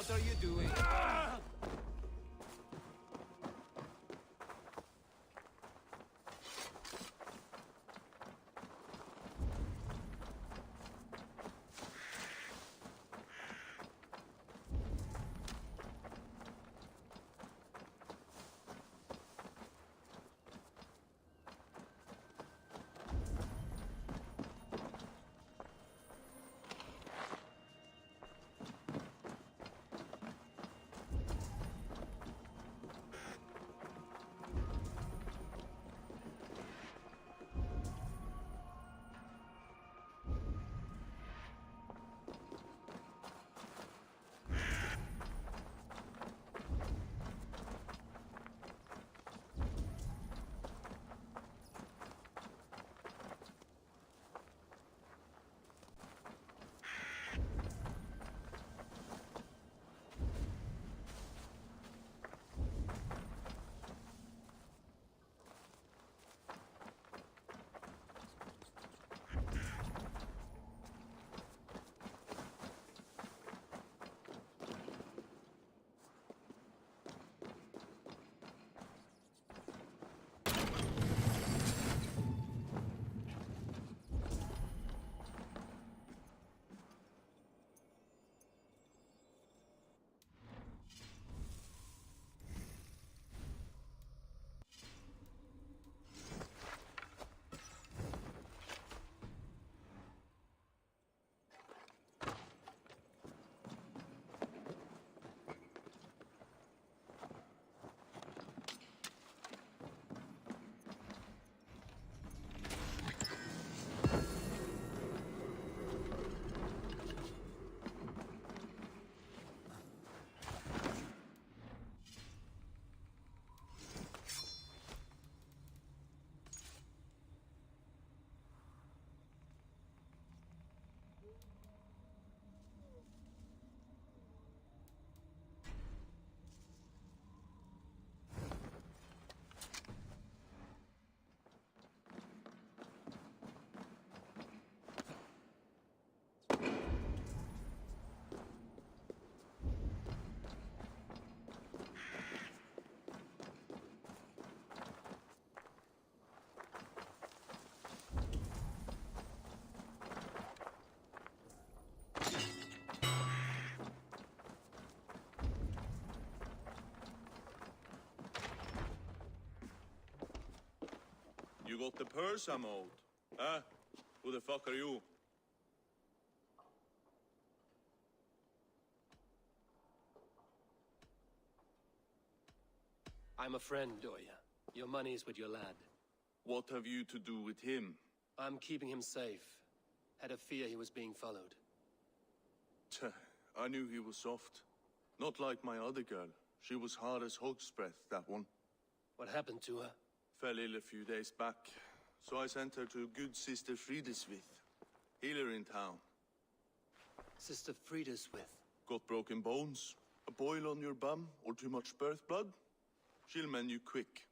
What are you doing? You got the purse I'm owed. Huh? Who the fuck are you? I'm a friend, Doya. Your money's with your lad. What have you to do with him? I'm keeping him safe. Had a fear he was being followed. Tch, I knew he was soft. Not like my other girl. She was hard as hog's breath, that one. What happened to her? Fell ill a few days back. So I sent her to good Sister Frideswith. Healer in town. Sister Frideswith? Got broken bones, a boil on your bum, or too much birth blood? She'll mend you quick.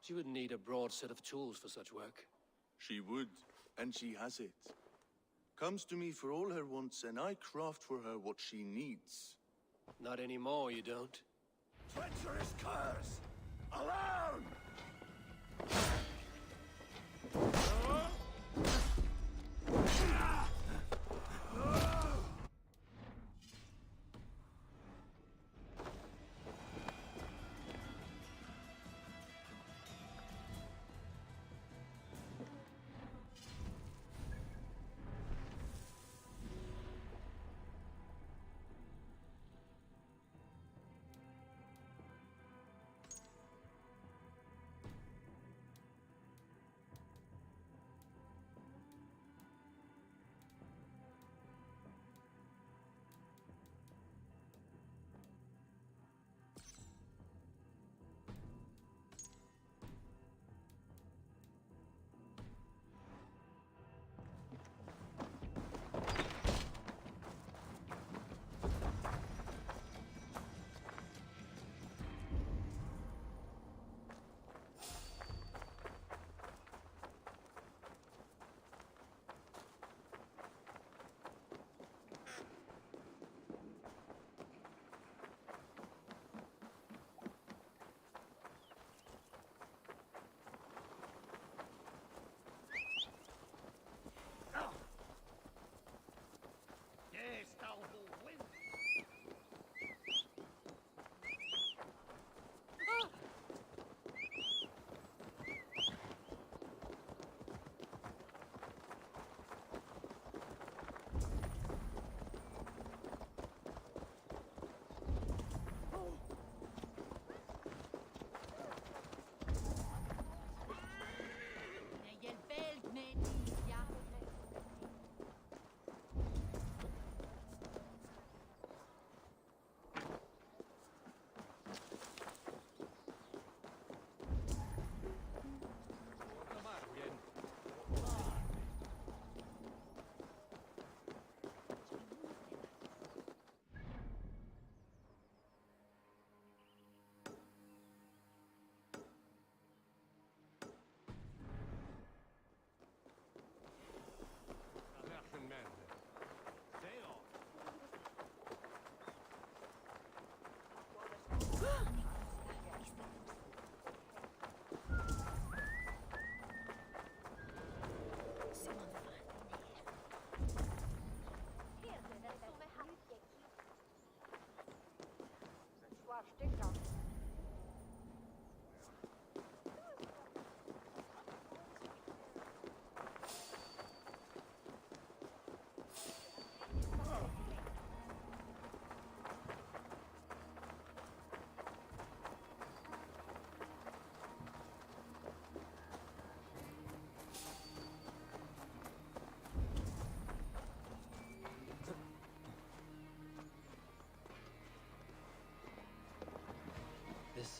She would need a broad set of tools for such work. She would, and she has it. Comes to me for all her wants, and I craft for her what she needs. Not anymore, you don't. Treacherous curs! Alone!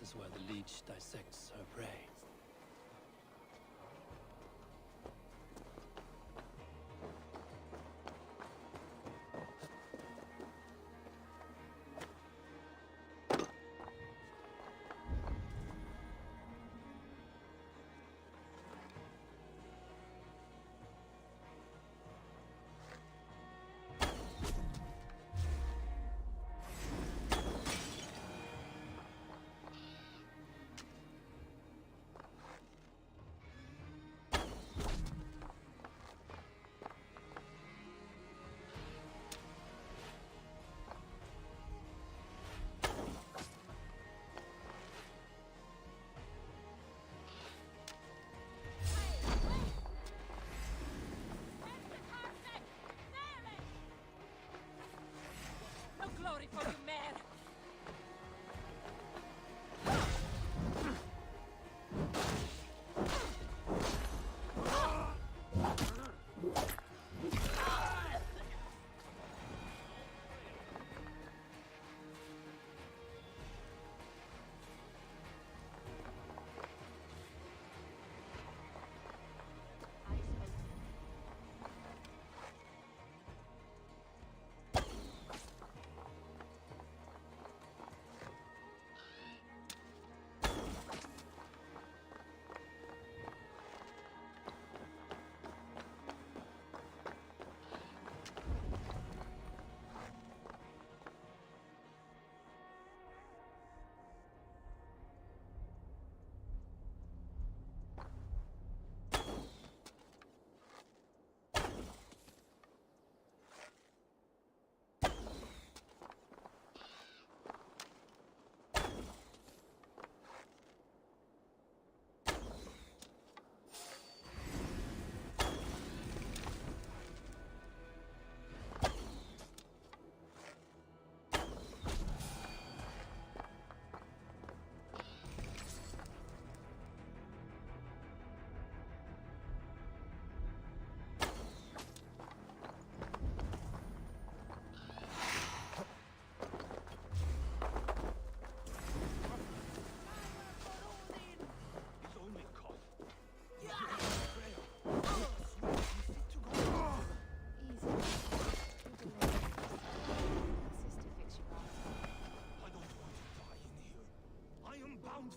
is where the leech dissects her prey. No glory for you, man!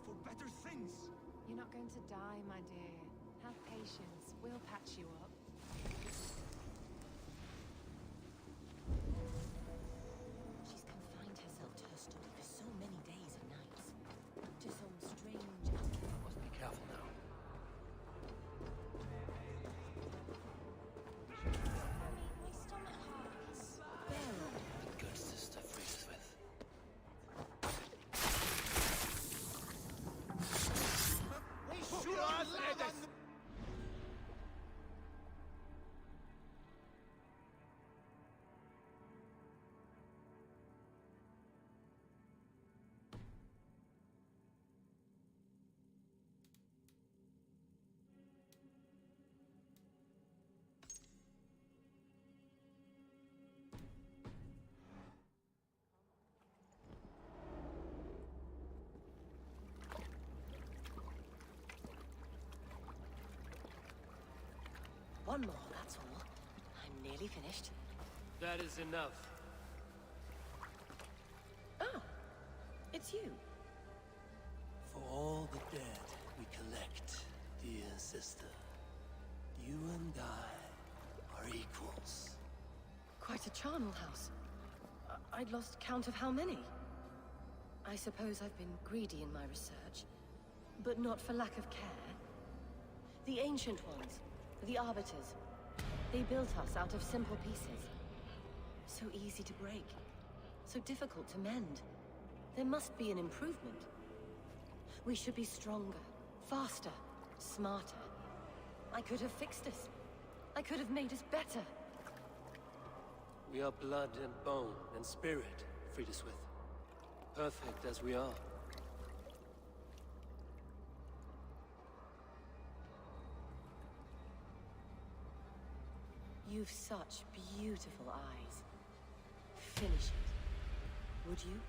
For better things. You're not going to die, my dear. Have patience. We'll patch you up. She's confined herself to her study for so many days and nights. To some strange... Must be careful now. My stomach hurts. The good sister freezes with. One more, that's all. I'm nearly finished. That is enough. Ah, it's you. For all the dead we collect, dear sister, you and I are equals. Quite a charnel house. I'd lost count of how many. I suppose I've been greedy in my research, but not for lack of care. The Ancient Ones, the Arbiters, they built us out of simple pieces. So easy to break, so difficult to mend. There must be an improvement. We should be stronger, faster, smarter. I could have fixed us. I could have made us better. We are blood and bone and spirit, Friedeswith. Perfect as we are. You've such beautiful eyes. Finish it. Would you?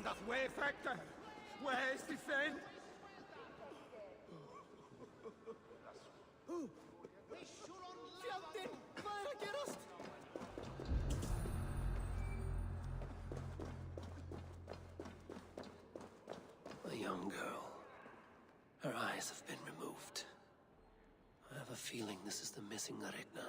das Wayfactor? Where is the friend? A young girl. Her eyes have been removed. I have a feeling this is the missing Regna.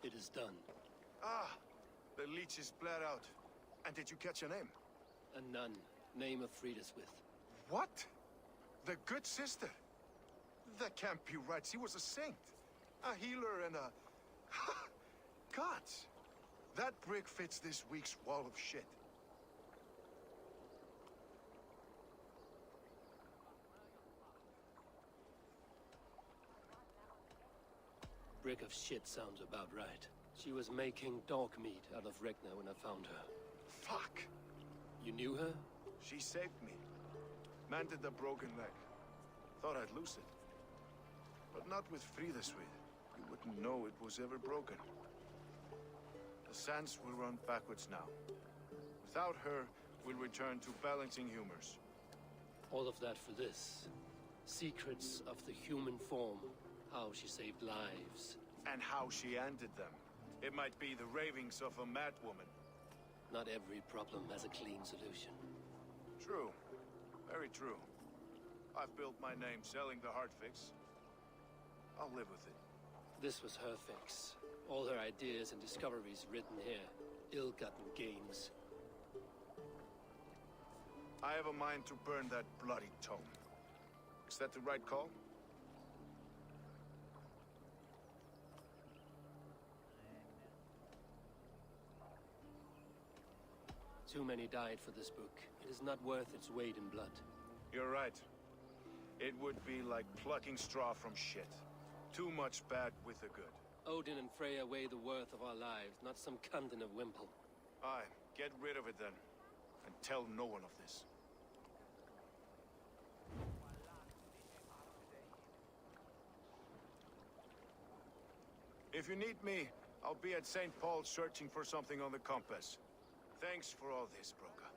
It is done. Ah, the leech is bled out. And did you catch a name? A nun, name of Friedeswith. What? The good sister? That can't be right. She was a saint. A healer and a... Gods! That brick fits this week's wall of shit. Brick of shit sounds about right. She was making dog meat out of Regna when I found her. Fuck! You knew her? She saved me. Mended the broken leg. Thought I'd lose it. But not with Friedeswith. You wouldn't know it was ever broken. The sands will run backwards now. Without her, we'll return to balancing humors. All of that for this. Secrets of the human form. How she saved lives. And how she ended them. It might be the ravings of a mad woman. Not every problem has a clean solution. True. Very true. I've built my name selling the heart fix. I'll live with it. This was her fix. All her ideas and discoveries written here. Ill-gotten gains. I have a mind to burn that bloody tome. Is that the right call? Too many died for this book. It is not worth its weight in blood. You're right. It would be like plucking straw from shit. Too much bad with the good. Odin and Freya weigh the worth of our lives, not some cunt in a wimple. Aye, get rid of it then. And tell no one of this. If you need me, I'll be at St. Paul's searching for something on the compass. Thanks for all this, Broca.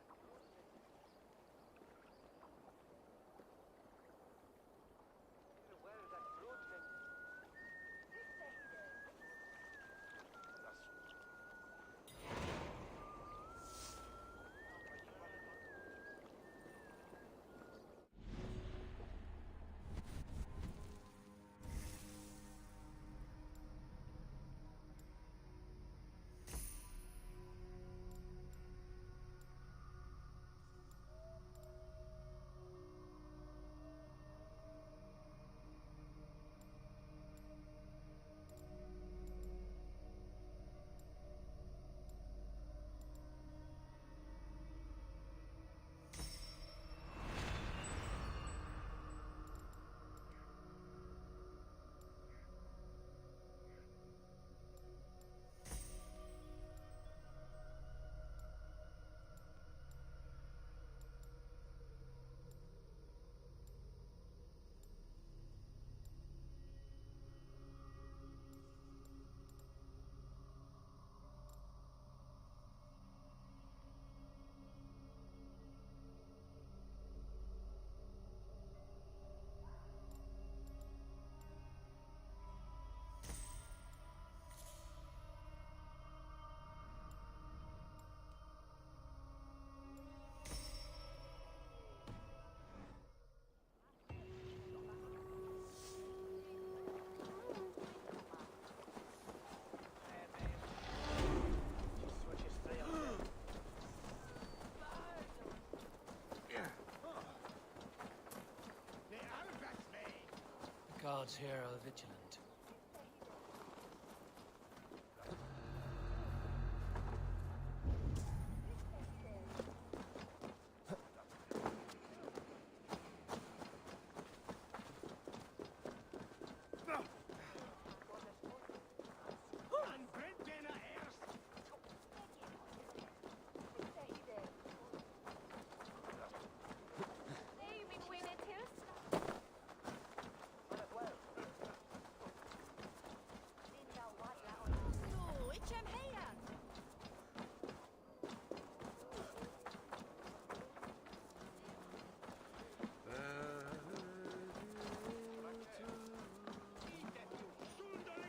guards here are vigilant.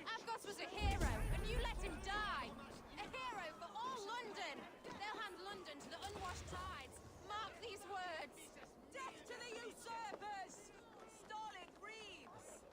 Avgos was a hero, and you let him die! A hero for all London! They'll hand London to the unwashed tides. Mark these words! Death to the usurpers! Stalin grieves!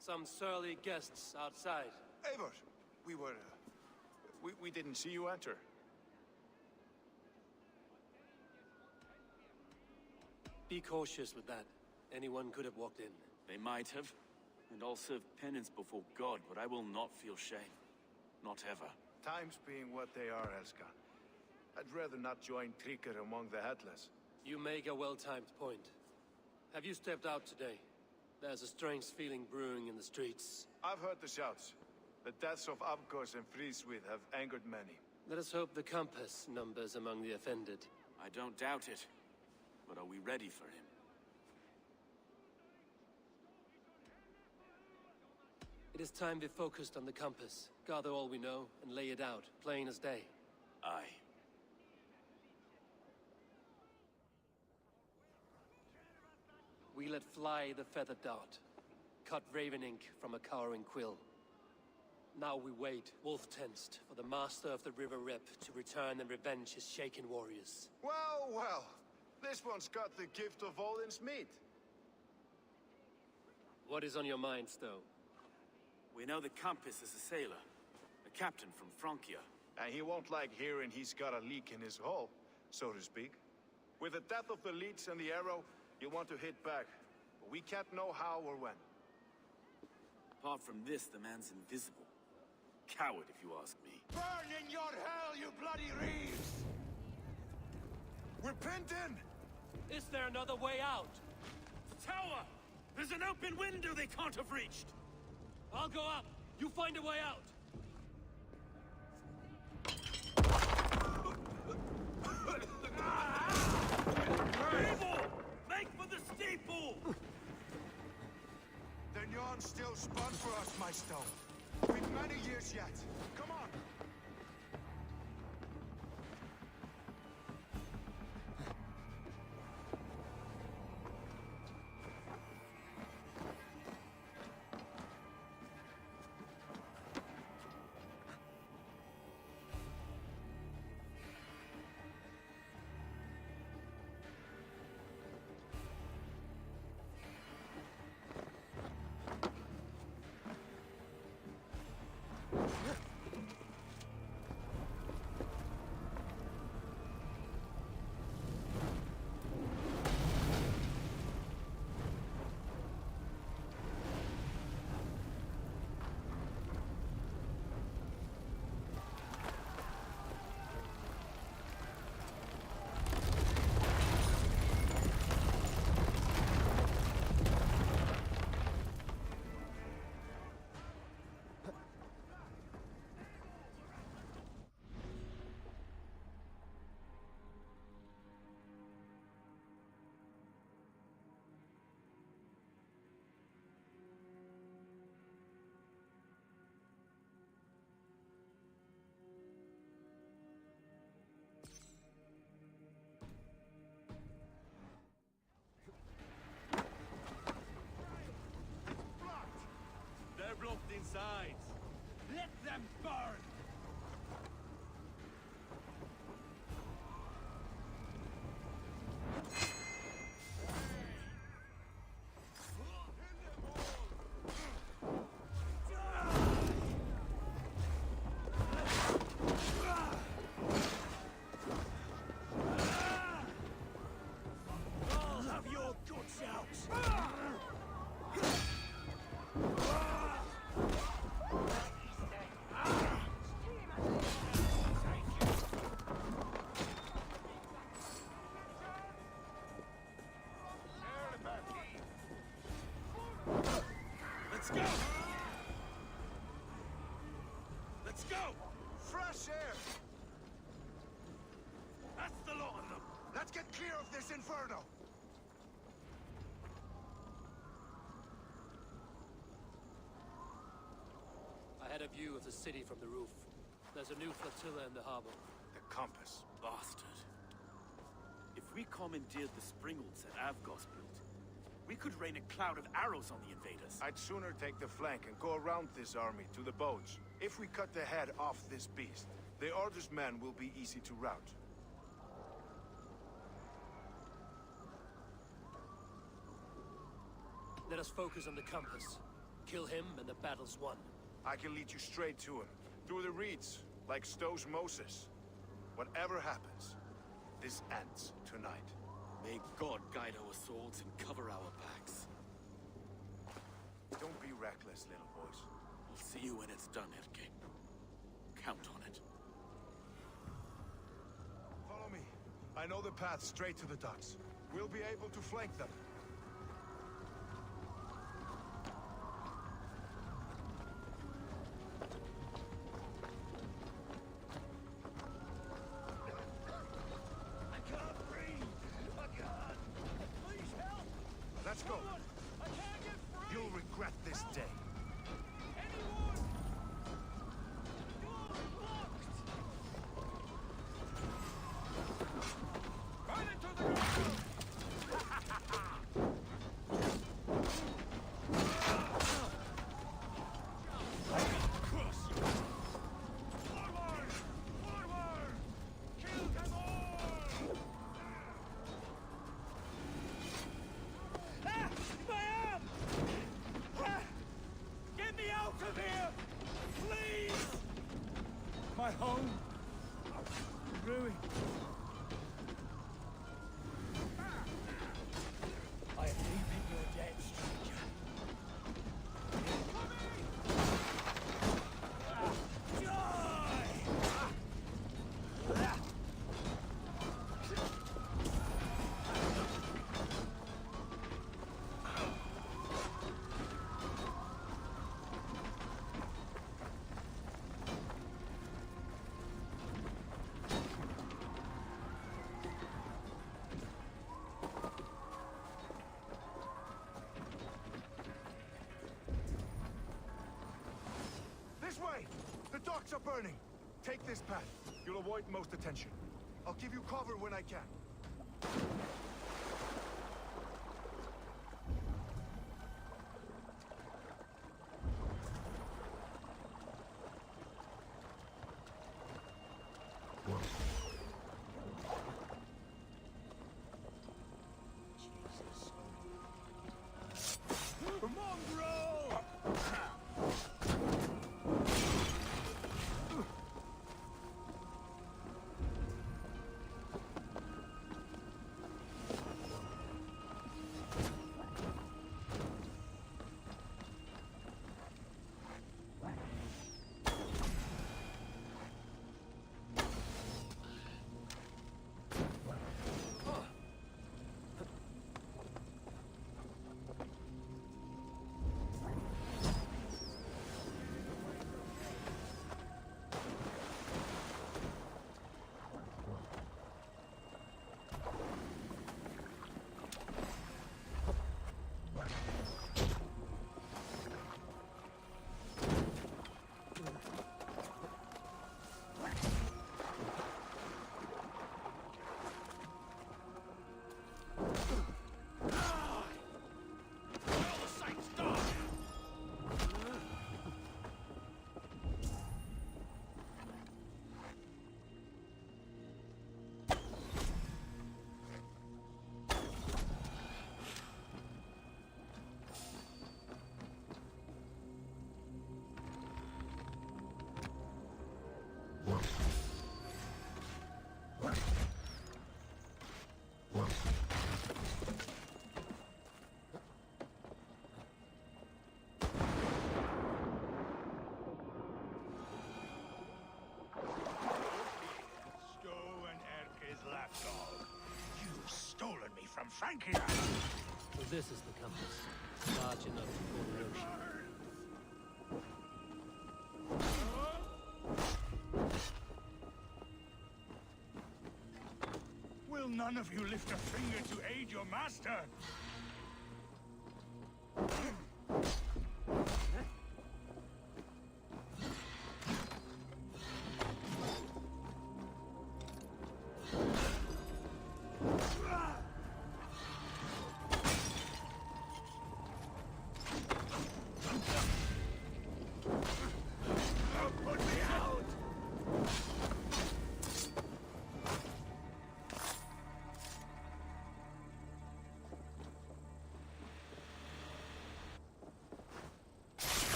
Some surly guests outside. Eivor, we didn't see you enter. Be cautious with that. Anyone could have walked in. They might have, and I'll serve penance before God, but I will not feel shame. Not ever. Times being what they are, Elska. I'd rather not join Tricker among the headless. You make a well-timed point. Have you stepped out today? There's a strange feeling brewing in the streets. I've heard the shouts. The deaths of Avgos and Frieswith have angered many. Let us hope the compass numbers among the offended. I don't doubt it. But are we ready for him? It is time we focused on the compass. Gather all we know and lay it out, plain as day. Aye. We let fly the feathered dart. Cut raven ink from a cowering quill. Now we wait, wolf-tensed, for the master of the River Rip to return and revenge his shaken warriors. Well, well. This one's got the gift of Odin's meat. What is on your minds, though? We know the compass is a sailor. A captain from Francia. And he won't like hearing he's got a leak in his hull, so to speak. With the death of the leech and the arrow, you want to hit back. But we can't know how or when. Apart from this, the man's invisible. Coward, if you ask me. Burn in your hell, you bloody reeves! We're pinned in! Is there another way out? Tower! There's an open window they can't have reached! I'll go up. You find a way out. Evil! Make for the steeple! The yarn still spun for us, my stone. We've many years yet. Come on! had a view of the city from the roof. There's a new flotilla in the harbor. The compass, bastard. If we commandeered the springalds that Avgos built, we could rain a cloud of arrows on the invaders. I'd sooner take the flank and go around this army to the boats. If we cut the head off this beast, the Order's men will be easy to rout. Let us focus on the compass. Kill him and the battle's won. I can lead you straight to him, through the reeds, like Stowe's Moses. Whatever happens, this ends tonight. May God guide our swords and cover our backs. Don't be reckless, little boys. I'll see you when it's done, Erke. Count on it. Follow me. I know the path straight to the docks. We'll be able to flank them. Let's go. You'll regret this day. My home ruined. I am deep in your debt, stranger. This way! The docks are burning! Take this path. You'll avoid most attention. I'll give you cover when I can. From Francia! So this is the compass. Large enough to pull the ocean. Will none of you lift a finger to aid your master?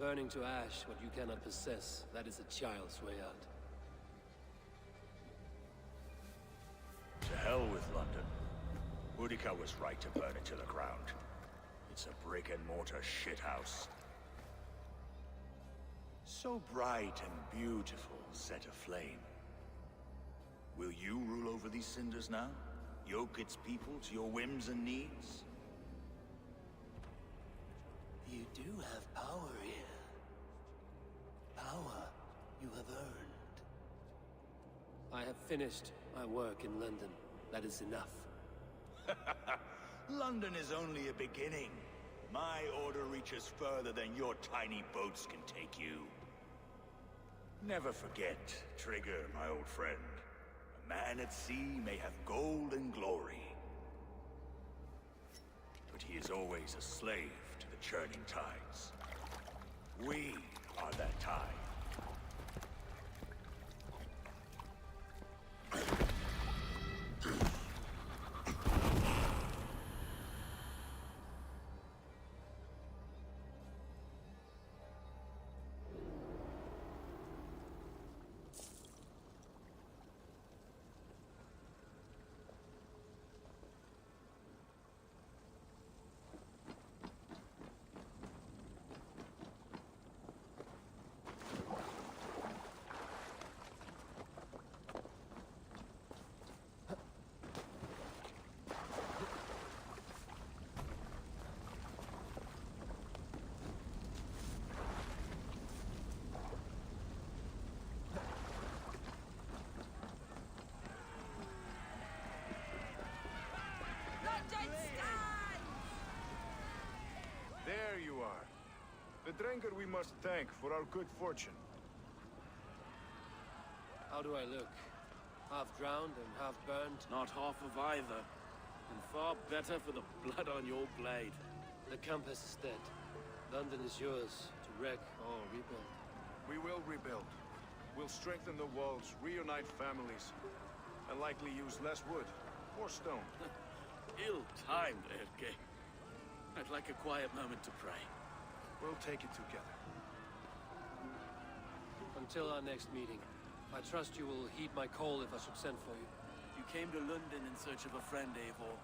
Burning to ash what you cannot possess, that is a child's way out. To hell with London. Boudica was right to burn it to the ground. It's a brick-and-mortar shithouse. So bright and beautiful, set aflame. Will you rule over these cinders now? Yoke its people to your whims and needs? You do have power here. Power you have earned. I have finished my work in London. That is enough. London is only a beginning. My order reaches further than your tiny boats can take you. Never forget, Trigger, my old friend. A man at sea may have gold and glory, but he is always a slave to the churning tides. We are that tide. There you are. The drinker we must thank for our good fortune. How do I look? Half drowned and half burned? Not half of either. And far better for the blood on your blade. The compass is dead. London is yours, to wreck or rebuild. We will rebuild. We'll strengthen the walls, reunite families, and likely use less wood, more stone. Ill-timed, Erke. I'd like a quiet moment to pray. We'll take it together. Until our next meeting, I trust you will heed my call if I should send for you. You came to London in search of a friend, Eivor.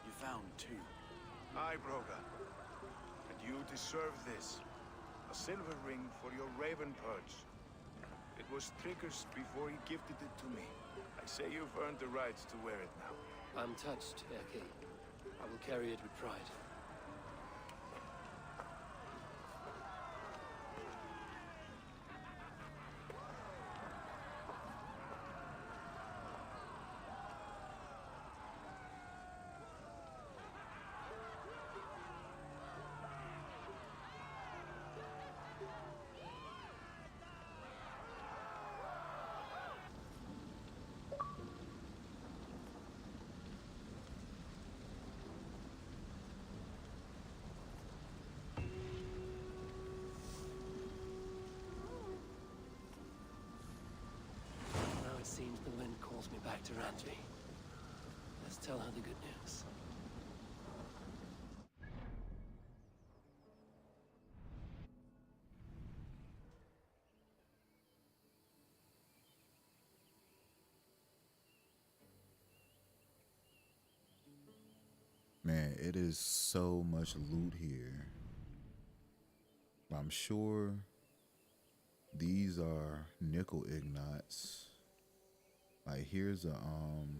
You found two. Aye, Broga. And you deserve this. A silver ring for your raven perch. It was Trigger's before he gifted it to me. I say you've earned the right to wear it now. I'm touched, Erke. I will carry it with pride. It seems the wind calls me back to Randvi. Let's tell her the good news. Man, it is so much loot here. I'm sure these are nickel ignites. Like here's an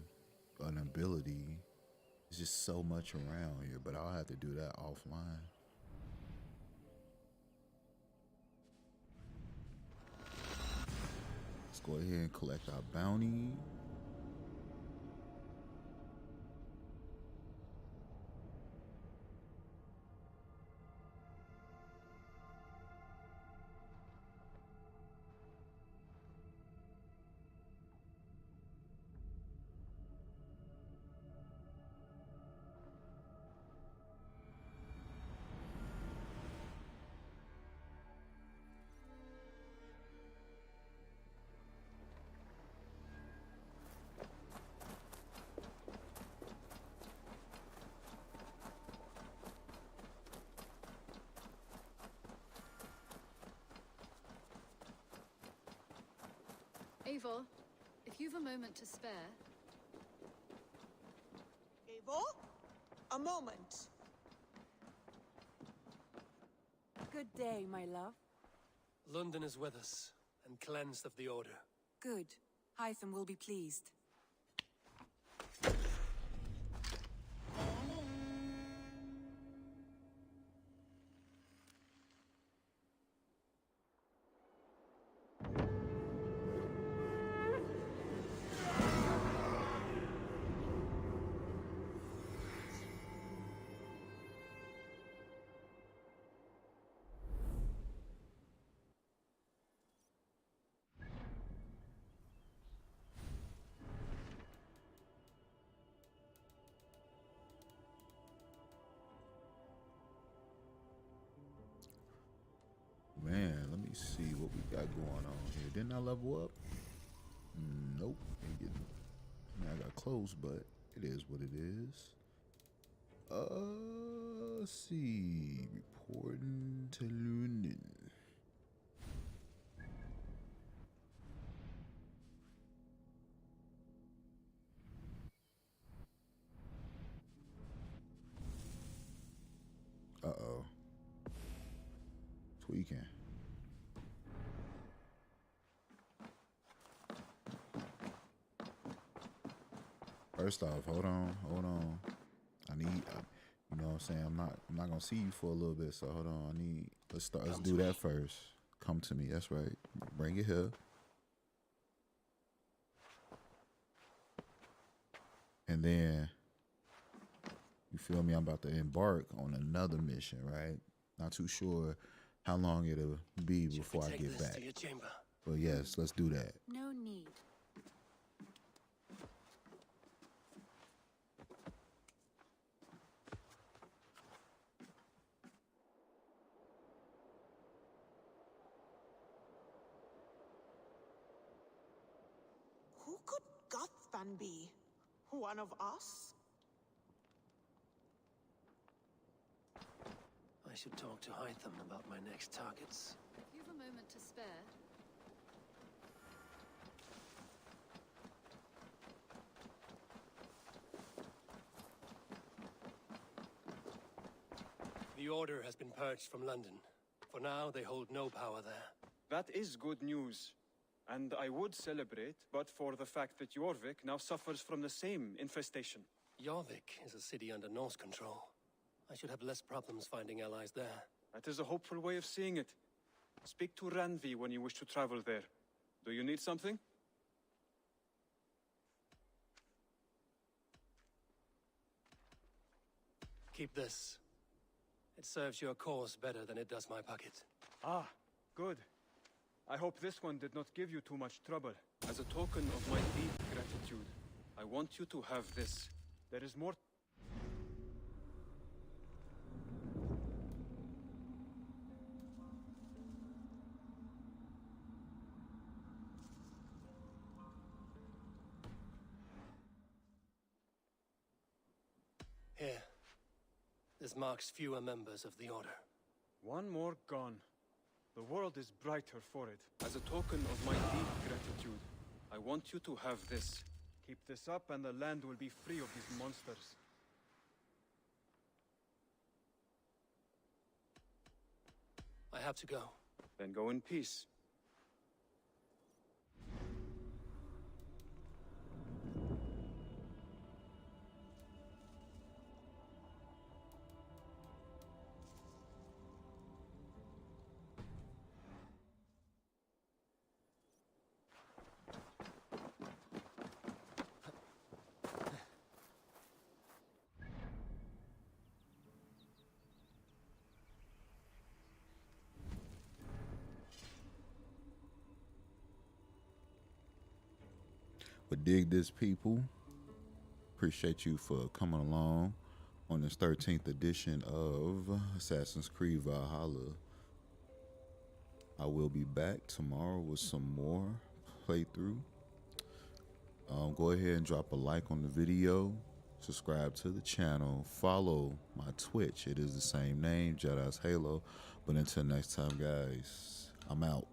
ability. There's just so much around here, but I'll have to do that offline. Let's go ahead and collect our bounty. Eivor, if you've a moment to spare. Eivor? A moment. Good day, my love. London is with us, and cleansed of the Order. Good. Hytham will be pleased. Man, let me see what we got going on here. Didn't I level up? Nope. Ain't getting, I mean, I got close, but it is what it is. Let's see. Reporting to London. Uh-oh. Tweaking. First off, hold on. I need, you know what I'm saying? I'm not gonna see you for a little bit, so hold on. Let's do that first. Come to me, that's right. Bring it here. And then, you feel me? I'm about to embark on another mission, right? Not too sure how long it'll be before I get back. But yes, let's do that. No need. Who could Gothvan be? One of us? I should talk to Hytham about my next targets. If you've a moment to spare. The Order has been purged from London. For now, they hold no power there. That is good news. And I would celebrate, but for the fact that Jorvik now suffers from the same infestation. Jorvik is a city under Norse control. I should have less problems finding allies there. That is a hopeful way of seeing it. Speak to Randvi when you wish to travel there. Do you need something? Keep this. It serves your cause better than it does my pocket. Ah, good. I hope this one did not give you too much trouble. As a token of my deep gratitude, I want you to have this. There is more... Here. This marks fewer members of the Order. One more gone. The world is brighter for it. As a token of my deep gratitude, I want you to have this. Keep this up and the land will be free of these monsters. I have to go. Then go in peace. But dig this, people. Appreciate you for coming along on this 13th edition of Assassin's Creed Valhalla. I will be back tomorrow with some more playthrough. Go ahead and drop a like on the video. Subscribe to the channel. Follow my Twitch. It is the same name, Jedi's Halo. But until next time, guys, I'm out.